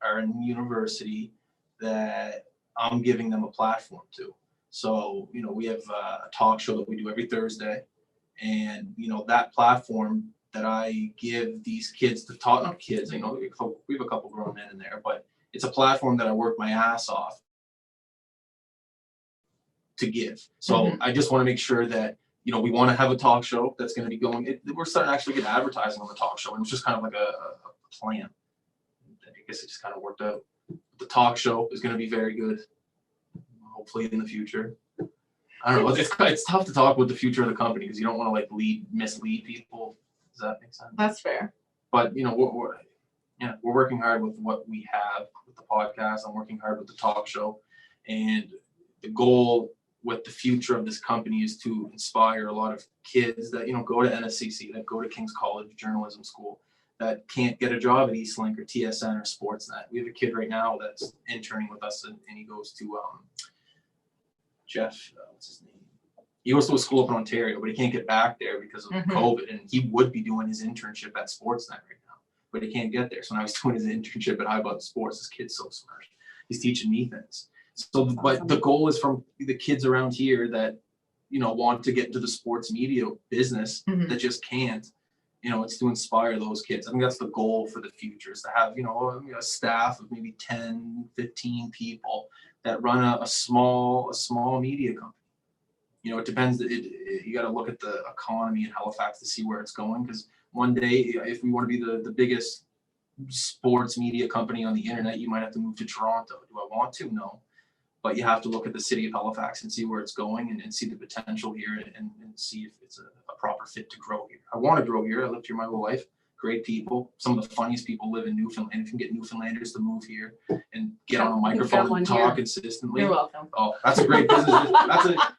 C: are in university that I'm giving them a platform to. So, you know, we have a talk show that we do every Thursday, and, you know, that platform that I give these kids to talk, not kids, you know, we have a couple grown men in there, but it's a platform that I work my ass off to give. So I just want to make sure that, you know, we want to have a talk show that's going to be going, we're starting to actually get advertising on the talk show. And it's just kind of like a plan. I guess it just kind of worked out. The talk show is going to be very good, hopefully in the future. I don't know. It's tough to talk with the future of the company because you don't want to like mislead people. Does that make sense?
B: That's fair.
C: But you know, we're working hard with what we have with the podcast. I'm working hard with the talk show, and the goal with the future of this company is to inspire a lot of kids that, you know, go to NSCC, that go to King's College Journalism School, that can't get a job at Eastlink or TSN or Sportsnet. We have a kid right now that's interning with us, and he goes to Jeff, what's his name? He goes to a school up in Ontario, but he can't get back there because of COVID, and he would be doing his internship at Sportsnet right now, but he can't get there. So now he's doing his internship at High Button Sports. This kid's so smart. He's teaching me things. So, but the goal is from the kids around here that, you know, want to get into the sports media business that just can't, you know, it's to inspire those kids. I think that's the goal for the future, is to have, you know, a staff of maybe 10, 15 people that run a small media company. You know, it depends. You got to look at the economy in Halifax to see where it's going. Because one day, if we want to be the biggest sports media company on the internet, you might have to move to Toronto. Do I want to? No. But you have to look at the city of Halifax and see where it's going and see the potential here and see if it's a proper fit to grow here. I want to grow here. I lived here my whole life. Great people. Some of the funniest people live in Newfoundland. If you can get Newfoundlanders to move here and get on a microphone and talk consistently.
B: You're welcome.
C: Oh, that's a great business.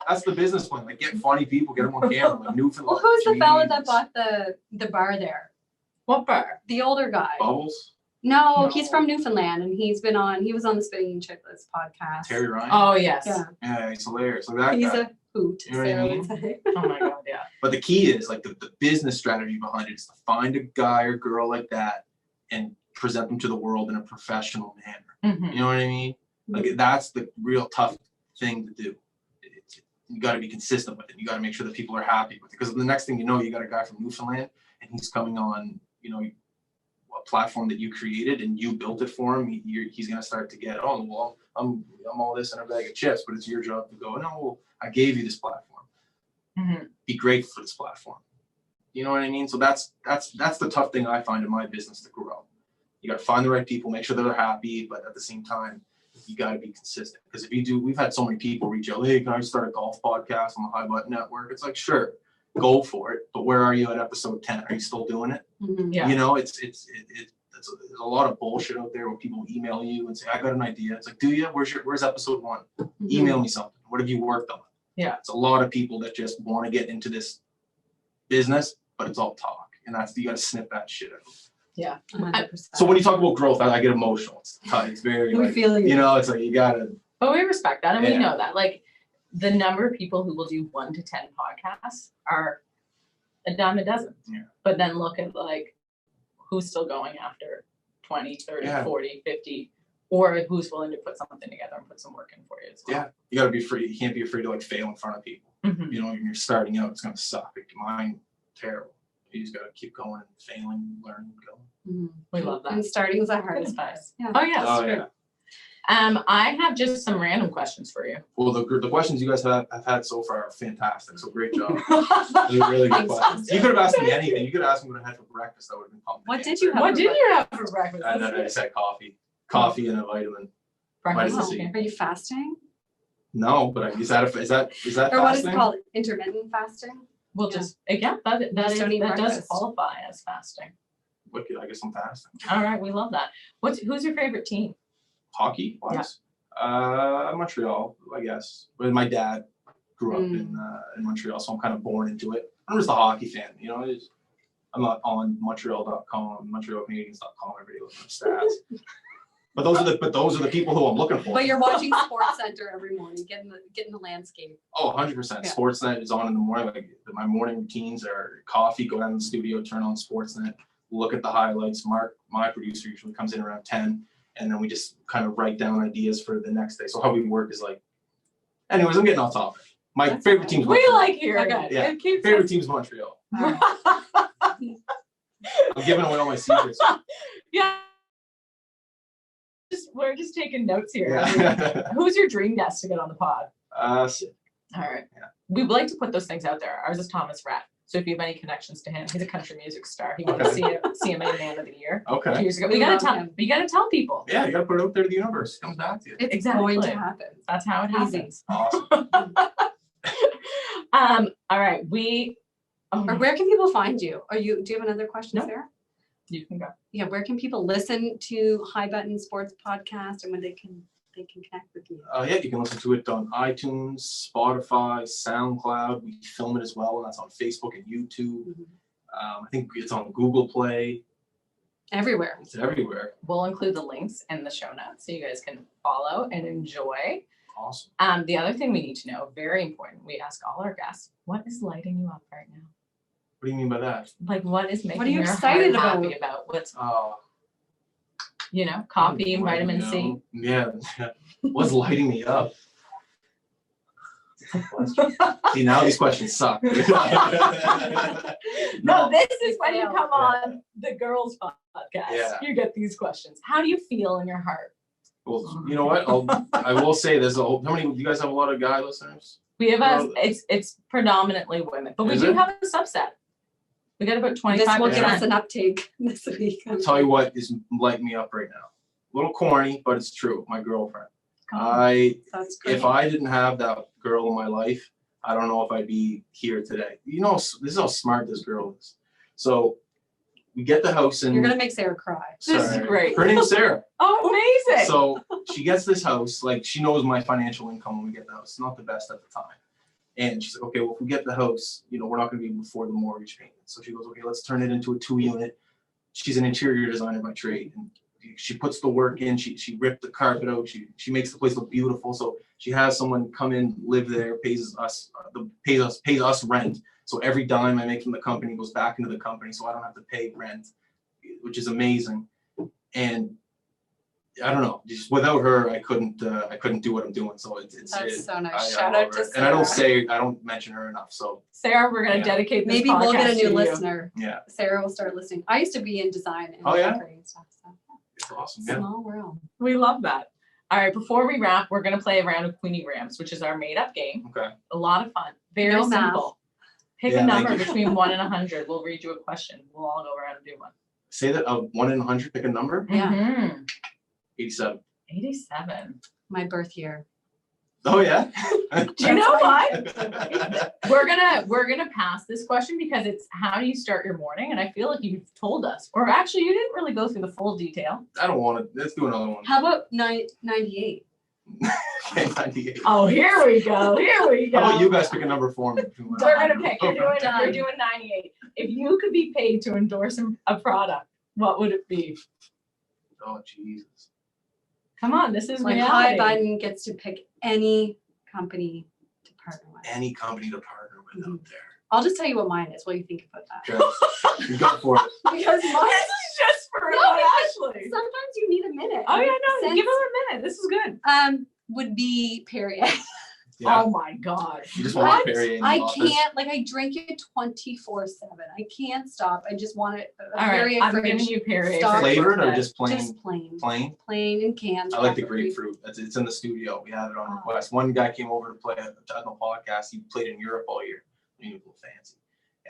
C: That's the business plan. Like, get funny people, get them on camera. Like Newfoundland.
A: Well, who's the fella that bought the bar there?
B: What bar?
A: The older guy.
C: Bubbles?
A: No, he's from Newfoundland, and he was on the Spitting and Chicklets podcast.
C: Terry Ryan?
B: Oh, yes.
A: Yeah.
C: He's hilarious. Like that
A: He's
C: guy.
A: a hoot,
C: You know what I
A: Sarah
C: mean?
A: would say.
B: Oh, my God, yeah.
C: But the key is, like, the business strategy behind it is to find a guy or girl like that and present them to the world in a professional manner.
B: Mhm.
C: You know what I mean? Like that's the real tough thing to do. You got to be consistent with it. You got to make sure that people are happy with it. Because the next thing you know, you got a guy from Newfoundland and he's coming on, you know, a platform that you created and you built it for him. He's going to start to get, oh, well, I'm all this in a bag of chips, but it's your job to go, no, well, I gave you this platform.
B: Mhm.
C: Be grateful for this platform. You know what I mean? So that's the tough thing I find in my business to grow. You got to find the right people, make sure that they're happy, but at the same time, you got to be consistent. Because if you do, we've had so many people reach out, hey, can I start a golf podcast on the High Button Network? It's like, sure, go for it. But where are you at episode 10? Are you still doing it?
A: Mhm.
B: Yeah.
C: You know, there's a lot of bullshit out there where people email you and say, I got an idea. It's like, do you? Where's episode 1?
A: Mhm.
C: Email me something. What have you worked on?
B: Yeah.
C: It's a lot of people that just want to get into this business, but it's all talk. And you got to snip that shit out.
B: Yeah.
A: 100%.
C: So when you talk about growth, I get emotional. It's very,
A: We
C: like,
A: feel you.
C: you know, it's like you got to.
B: But we respect that, and we
C: Yeah.
B: know that. Like, the number of people who will do 1 to 10 podcasts are a dime a dozen.
C: Yeah.
B: But then look at, like, who's still going after 20, 30,
C: Yeah.
B: 40, 50, or who's willing to put something together and put some work in for you as well.
C: Yeah, you got to be free. You can't be afraid to like fail in front of people.
B: Mhm.
C: You know, when you're starting out, it's gonna suck. Like, mine, terrible. You just got to keep going and failing, learning, going.
A: Mhm.
B: We love that.
A: And starting is the hardest part.
B: Advice.
A: Yeah.
B: Oh, yes.
C: Oh
B: true.
C: yeah.
B: I have just some random questions for you.
C: Well, the questions you guys have had so far are fantastic. So great job. They're really good
A: Thanks.
C: questions. You could have asked me anything. You could have asked me what I had for breakfast. I would have been pumped.
A: What did you have?
B: What did you have for breakfast?
C: And then I just had coffee and a vitamin.
B: Breakfast.
C: Vitamin C.
B: Okay.
A: Are you fasting?
C: No, but is that
A: Or what is it
C: fasting?
A: called? Intermittent fasting?
B: We'll
A: Yeah.
B: just, yeah, that
A: Just don't eat
B: does
A: breakfast.
B: qualify as fasting.
C: Wicked, I guess I'm fasting.
B: All right, we love that. Who's your favorite team?
C: Hockey wise, Montreal, I guess. But my dad grew up in Montreal, so I'm kind of born into it. I'm just a hockey fan, you know. I'm not on Montreal.com, MontrealCanadiens.com every day looking at stats. But those are the people who I'm looking for.
A: But you're watching Sports Center every morning, getting the landscape.
C: Oh, 100%.
A: Yeah.
C: Sportsnet is on in the morning. Like my morning routines are coffee, go down to the studio, turn on Sportsnet, look at the highlights. Mark, my producer, usually comes in around 10, and then we just kind of write down ideas for the next day. So how we work is like, anyways, I'm getting off topic. My
A: That's
C: favorite
A: okay.
C: team's
B: We
C: Montreal.
B: like hearing
A: Okay.
B: it.
C: Yeah.
B: It keeps
C: Favorite
B: us-
C: team's Montreal.
A: All right.
C: I'm giving away all my secrets.
B: Yeah. We're just taking notes here.
C: Yeah.
B: Who's your dream guest to get on the pod?
C: Shit.
B: All right.
C: Yeah.
B: We would like to put those things out there. Ours is Thomas Ratt. So if you have any connections to him, he's a country music star. He won the CMA Man of the Year 2
C: Okay.
B: years ago.
A: We
B: We gotta
A: love
B: tell
A: him.
B: you gotta tell people.
C: Yeah, you gotta put it out there to the universe. It comes back to you.
A: It's
B: Exactly.
A: going to happen.
B: That's how it
A: Easy.
B: happens.
C: Awesome.
B: All right.
A: Or where can people find you? Do you have another question,
B: No.
A: Sarah?
B: You can go.
A: Yeah, where can people listen to High Button Sports Podcast and when they can connect with you?
C: Yeah, you can listen to it on iTunes, Spotify, SoundCloud. We film it as well, and that's on Facebook and YouTube.
A: Mhm.
C: I think it's on Google Play.
A: Everywhere.
C: It's everywhere.
B: We'll include the links in the show notes so you guys can follow and enjoy.
C: Awesome.
B: The other thing we need to know, very important, we ask all our guests, what is lighting you up right now?
C: What do you mean by that?
B: Like, what is making
A: are you
B: your
A: excited
B: heart
A: about?
B: happy about? What's,
C: Oh,
B: coffee, vitamin C?
C: Yeah. What's lighting me up? See, now these questions suck.
B: No, this is when you come on the girls podcast.
C: Yeah.
B: You get these questions. How do you feel in your heart?
C: Well, you know what? I will say there's how many, you guys have a lot of guy listeners?
B: We have
C: Well,
B: it's predominantly women, but we
C: Is
B: do
C: it?
B: have a subset. We got about 25%.
A: This will give us an uptake this week.
C: I'll tell you what is lighting me up right now. A little corny, but it's true. My girlfriend.
A: That's great.
C: If I didn't have that girl in my life, I don't know if I'd be here today. You know, this is how smart this girl is. So we get the house and
A: You're gonna make Sarah cry.
B: This is great.
C: Her name's Sarah.
B: Oh, amazing.
C: So she gets this house, like she knows my financial income when we get the house. It's not the best at the time. And she's like, okay, well, if we get the house, we're not going to be able to afford the mortgage payment. So she goes, okay, let's turn it into a 2-unit. She's an interior designer by trade. And she puts the work in. She ripped the carpet out. She makes the place look beautiful. So she has someone come in, live there, pays us rent. So every dime I make from the company goes back into the company. So I don't have to pay rent, which is amazing. And I don't know, just without her, I couldn't do what I'm doing. So
A: That's so nice.
C: I
A: Shout
C: love
A: out
C: her.
A: to
C: And I
A: Sarah.
C: don't mention her enough. So
B: Sarah, we're gonna
C: Yeah.
B: dedicate this
A: Maybe we'll get a
B: podcast
A: new
B: to you.
A: listener.
C: yeah,
A: Sarah will start listening. I used to be in design and
C: Oh, yeah?
A: decorating stuff. So
C: it's awesome. Yeah.
A: small world.
B: We love that. All right, before we wrap, we're gonna play a round of Queenie Rams, which is our made-up game.
C: Okay.
B: A lot of fun. Very
A: No math.
B: simple. Pick
C: Yeah,
B: a
C: thank
B: number
C: you.
B: between 1 and 100. We'll read you a question. We'll all go around and do one.
C: Say that 1 in 100, pick a number.
A: Yeah.
B: Mhm.
C: 87.
B: 87.
A: My birth year.
C: Oh yeah.
B: Do you know what? We're gonna pass this question because it's how do you start your morning? And I feel like you've told us, or actually you didn't really go through the full detail.
C: I don't want to. Let's do another one.
A: How about 98?
C: Okay, 98.
B: Oh, here we go. Here we go.
C: How about you guys pick a number for me?
B: We're gonna pick. You're
A: Done.
B: doing 98. If you could be paid to endorse a product, what would it be?
C: Oh Jesus.
B: Come on, this is
A: Like High
B: reality.
A: Biden gets to pick any company to partner with.
C: Any company to partner with out there.
A: I'll just tell you what mine is while you think about that.
C: Okay. You go for it.
A: Because
B: This
A: mine,
B: is just for
A: No,
B: Ashley.
A: sometimes you need a minute.
B: Oh yeah, no,
A: Since-
B: give him a minute. This is good.
A: would be Perrier.
C: Yeah.
B: Oh my God.
C: You just
A: What?
C: want Perrier in the
A: I
C: office.
A: can't, like, I drink it 24/7. I can't stop. I just want it.
B: All right, I'm giving you Perrier.
A: Stock-
B: for
C: Flavored or
B: birthday.
C: just plain?
A: Just plain.
C: Plain.
A: Plain and canned.
C: I like the
A: preferably.
C: grapefruit. It's in the studio. We have it on
A: Oh.
C: request. One guy came over to play on the podcast. He played in Europe all year. He was a little fancy.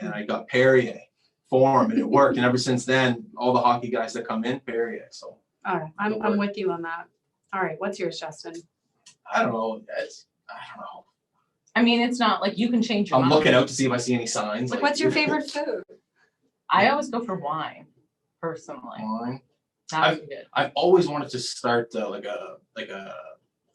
C: And I got Perrier for him, and it worked. And ever since then, all the hockey guys that come in, Perrier. So
A: All right, I'm with you on that. All right, what's yours, Justin?
C: I don't know. I don't know.
B: I mean, it's not like you can change your
C: I'm
B: mind.
C: looking out to see if I see any signs.
A: Like, what's your favorite food?
B: I always go for wine, personally.
C: Wine.
B: That would be good.
C: I've always wanted to start like a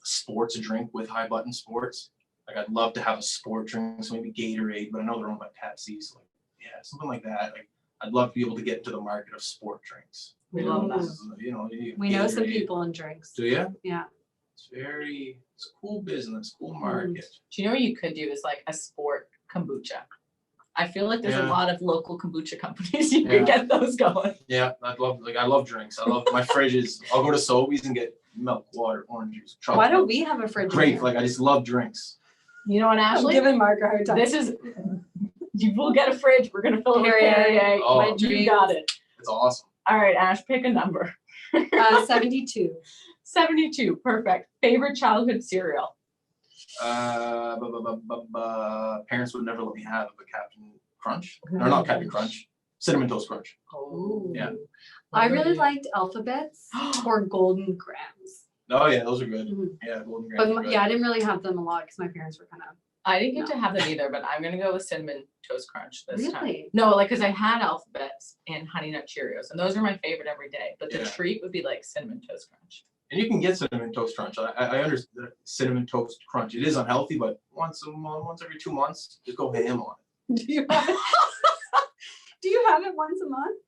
C: sports drink with High Button Sports. Like I'd love to have a sport drink, so maybe Gatorade, but I know they're owned by Pepsi, so like, yeah, something like that. Like I'd love to be able to get into the market of sport drinks.
B: We love that.
A: We know some
C: Gatorade.
A: people in drinks.
C: Do you?
A: Yeah.
C: It's a cool business, cool market.
B: Do you know what you could do is like a sport kombucha? I feel like there's a
C: Yeah.
B: lot of local kombucha companies. You
C: Yeah.
B: could get those going.
C: Yeah, I love drinks. I love my fridges. I'll go to Sobeys and get milk, water, orange juice, chocolate.
A: Why don't we have a fridge? in
C: Great,
A: here?
C: like I just love drinks.
B: You know what,
A: I'm
B: Ashley?
A: giving Mark a hard time.
B: This is, you will get a fridge. We're going to fill it with
A: Perrier.
B: Perrier.
C: Oh.
A: My
B: You
A: dreams.
B: got it.
C: It's awesome.
B: All right, Ash, pick a number.
A: 72.
B: 72, perfect. Favorite childhood cereal?
C: Parents would never let me have a Captain Crunch, or not Captain Crunch, Cinnamon Toast Crunch.
B: Oh,
C: Yeah.
A: I really liked Alphabets or Golden Grams.
C: Oh yeah, those are good.
A: Mhm.
C: Yeah, Golden Grams.
A: But
C: are good.
A: yeah, I didn't really have them a lot because my parents were kind of.
B: I didn't get to have them either, but I'm gonna go with cinnamon toast crunch this time.
A: Really?
B: No, like because I had alphabets and honey nut Cheerios, and those are my favorite every day. But the
C: Yeah.
B: treat would be like cinnamon toast crunch.
C: And you can get Cinnamon Toast Crunch. I understand Cinnamon Toast Crunch. It is unhealthy, but once every 2 months, just go ham on it.
A: Do you have it? Do you have it once a month?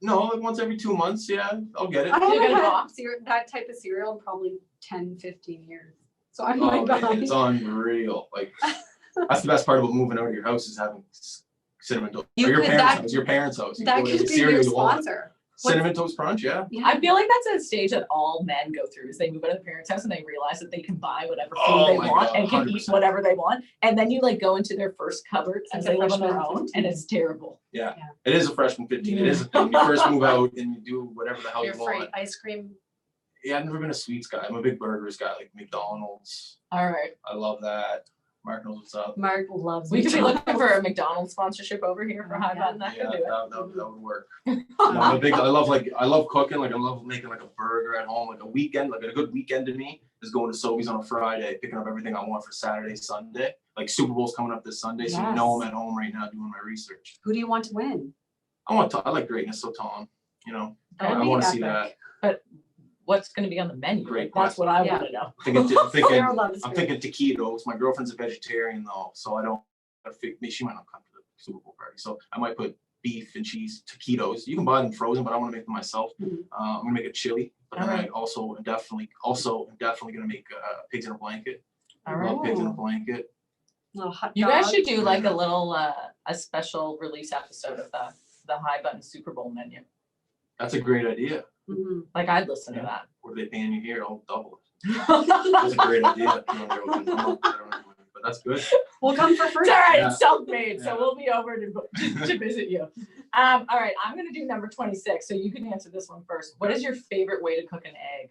C: No, like once every 2 months, yeah, I'll get it.
A: I
B: You
A: haven't
B: get a
A: had
B: box?
A: that type of cereal in probably 10, 15 years. So I'm
C: Oh,
A: like
C: man,
A: behind.
C: it's unreal. Like that's the best part about moving out of your house is having cinnamon toast.
A: You
C: Or your
A: could-
C: parents'
A: that-
C: house. Your parents' house. You
A: That
C: can go to
A: could
C: the
A: be your
C: cereal you want.
A: sponsor.
C: Cinnamon Toast Crunch, yeah.
A: Yeah.
B: I feel like that's a stage that all men go through is they move out of the parents' house and they realize that they can buy whatever food
C: Oh
B: they
C: my
B: want
C: God,
B: and can eat
C: 100%.
B: whatever they want. And then you like go into their first cupboard as
A: As a
B: they live on their
A: freshman,
B: own and it's terrible.
C: It is a freshman 15. It is a thing. You first move out and you do whatever the hell
A: Your
C: you
A: free
C: want.
A: ice cream.
C: Yeah, I've never been a sweets guy. I'm a big burgers guy, like McDonald's.
B: All right.
C: I love that. Mark knows what's up.
A: Mark loves
B: We could be
A: McDonald's.
B: looking for a McDonald's sponsorship over here for High
A: Yeah.
B: Button. That
C: Yeah,
B: could do it.
C: that would work. No, I'm a big. I love cooking. Like I love making like a burger at home. Like a weekend, like a good weekend to me is going to Sobeys on a Friday, picking up everything I want for Saturday, Sunday. Like Super Bowl's coming up this Sunday, so you know I'm
A: Yes.
C: at home right now doing my research.
A: Who do you want to win?
C: I like greatness, so Tom. You know,
A: That'd
C: I
A: be
C: want to see
A: epic.
C: that.
B: What's going to be on the menu?
C: Great
B: That's what I
A: question.
B: want to know.
C: I'm thinking,
A: Sarah loves
C: I'm
A: food.
C: thinking taquitos. My girlfriend's a vegetarian though, so I don't. She might not come to the Super Bowl party, so I might put beef and cheese taquitos. You can buy them frozen, but I want to make them myself.
A: Mhm.
C: I'm gonna make a chili, but then
B: Alright.
C: I also am definitely gonna make pigs in a blanket.
B: All
C: I
B: right.
C: love pigs in a blanket.
A: Little hot
B: You guys
A: dog.
B: should do like a little a special release episode of the High Button Super Bowl menu.
C: That's a great idea.
A: Mhm.
B: Like I'd listen to that.
C: What are they paying you here? I'll double it. That's a great idea. No, I'm joking. But that's good.
A: We'll come for
B: It's
A: free.
B: all right,
C: Yeah.
B: it's self-made, so
C: Yeah.
B: we'll be over to visit you. All right, I'm gonna do number 26, so you can answer this one first. What is your favorite way to cook an egg?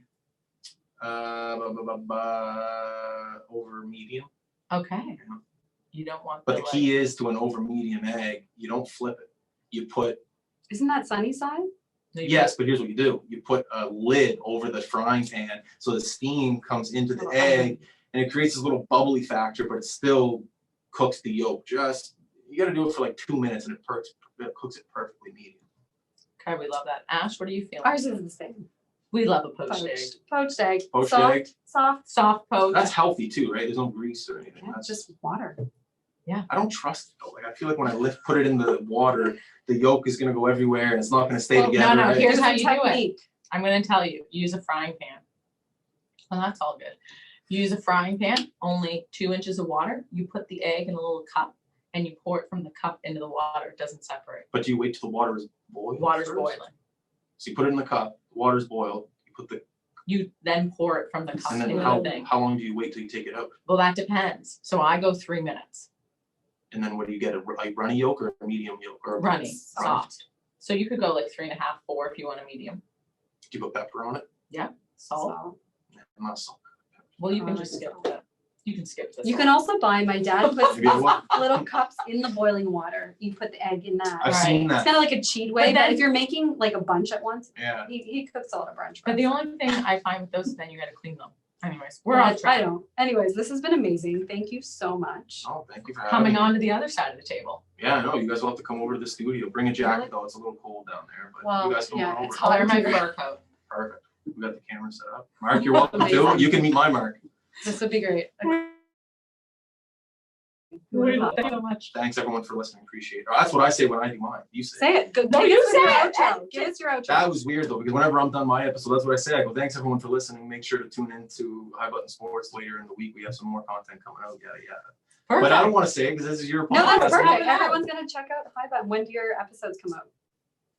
C: Over medium.
B: Okay.
C: Yeah.
B: You don't want
C: But
B: the
C: the key is to an over medium egg, you don't flip it. You put,
A: Isn't that sunny side?
C: yes, but here's what you do. You put a lid over the frying pan so the steam comes into the
A: Oh.
C: egg and it creates this little bubbly factor, but it still cooks the yolk. Just, you gotta do it for like 2 minutes and it cooks it perfectly medium.
B: Okay, we love that. Ash, what are you feeling?
A: Ours is the same.
B: We love a poached egg.
A: Poached egg.
C: Poached
A: soft,
C: egg?
A: Soft.
B: Soft poached.
C: That's healthy too, right? There's no grease or anything.
A: Yeah,
C: That's
A: just water.
C: I don't trust it though. Like I feel like when I put it in the water, the yolk is gonna go everywhere and it's not gonna stay
A: Well,
C: together.
B: no,
C: right?
B: here's how
A: There's
B: you
A: a
B: do it.
A: technique.
B: I'm gonna tell you, use a frying pan. Well, that's all good. Use a frying pan, only 2 inches of water. You put the egg in a little cup and you pour it from the cup into the water. It doesn't separate.
C: But do you wait till the water is boiling?
B: Water's
C: first?
B: boiling.
C: So you put it in the cup, the water's boiled, you put the,
B: You then pour it from the cup
C: and then
B: into
C: how,
B: the thing.
C: how long do you wait till you take it out?
B: Well, that depends. So I go 3 minutes.
C: And then what do you get, a runny yolk or a medium yolk? Or
B: Runny,
C: Runny.
B: soft. So you could go like 3.5, 4 if you want a medium.
C: Do you put pepper on it?
B: Salt.
A: So,
C: Yeah, I'm not salt.
B: Well, you can
A: I
B: just
A: like
B: skip
A: salt.
B: that. You can skip this.
A: you
B: one.
A: can also buy, my dad puts
C: Maybe I will.
A: little cups in the boiling water. You put the egg in that.
C: I've
B: Right.
C: seen
A: It's
C: that.
A: kind of like a cheat way,
B: But
A: but
B: then-
A: if you're making like a bunch at once,
C: Yeah.
A: he cooks all the brunch.
B: But
A: for
B: the
A: us.
B: only thing I find with those, then you gotta clean them. Anyways, we're
A: Yeah,
B: on
A: I
B: track.
A: don't. Anyways, this has been amazing. Thank you so much.
C: Oh, thank you for having
B: Coming
C: me.
B: on to the other side of the table.
C: Yeah, I know. You guys will have to come over to the studio. Bring a jacket
A: Really?
C: though. It's a little cold down there, but
A: Well,
C: you guys come
A: yeah,
C: on over.
A: it's
B: I'll wear my
A: here.
B: fur coat.
C: Perfect. We got the camera set up. Mark, you're welcome too.
A: Amazing.
C: You can meet my Mark.
A: This would be great.
B: Thank you so much.
C: Thanks everyone for listening. Appreciate it. That's what I say when I do mine. You say.
A: Say it. Good.
B: No,
A: Give
B: you
A: us your
B: say it.
A: outro. Give us your outro.
C: That was weird though, because whenever I'm done my episode, that's what I say. I go, thanks everyone for listening. Make sure to tune in to High Button Sports later in the week. We have some more content coming out. Yada yada.
B: Perfect.
C: But I don't want to say it because this is your podcast.
A: No, that's
B: Perfect.
A: perfect. Everyone's gonna check out High Button. When do your episodes come out?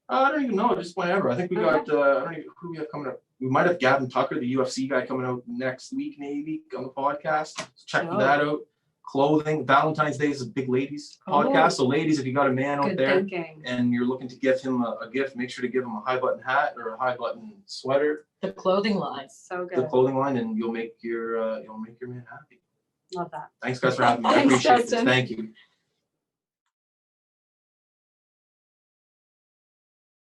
C: I don't even know. Just whenever. I think we got. I don't even who we have coming up. We might have Gavin Tucker, the UFC guy, coming out next week, maybe on the podcast. So check
A: Oh.
C: that out. Clothing. Valentine's Day is a big ladies
A: Oh.
C: podcast. So ladies, if you got a man out
A: Good
C: there
A: thinking.
C: and you're looking to give him a gift, make sure to give him a high button hat or a high button sweater,
B: The clothing line.
A: So
C: the
A: good.
C: clothing line, and you'll make your man happy.
A: Love that.
C: Thanks guys for having me. I
A: Thanks,
C: appreciate it.
A: Justin.
C: Thank you.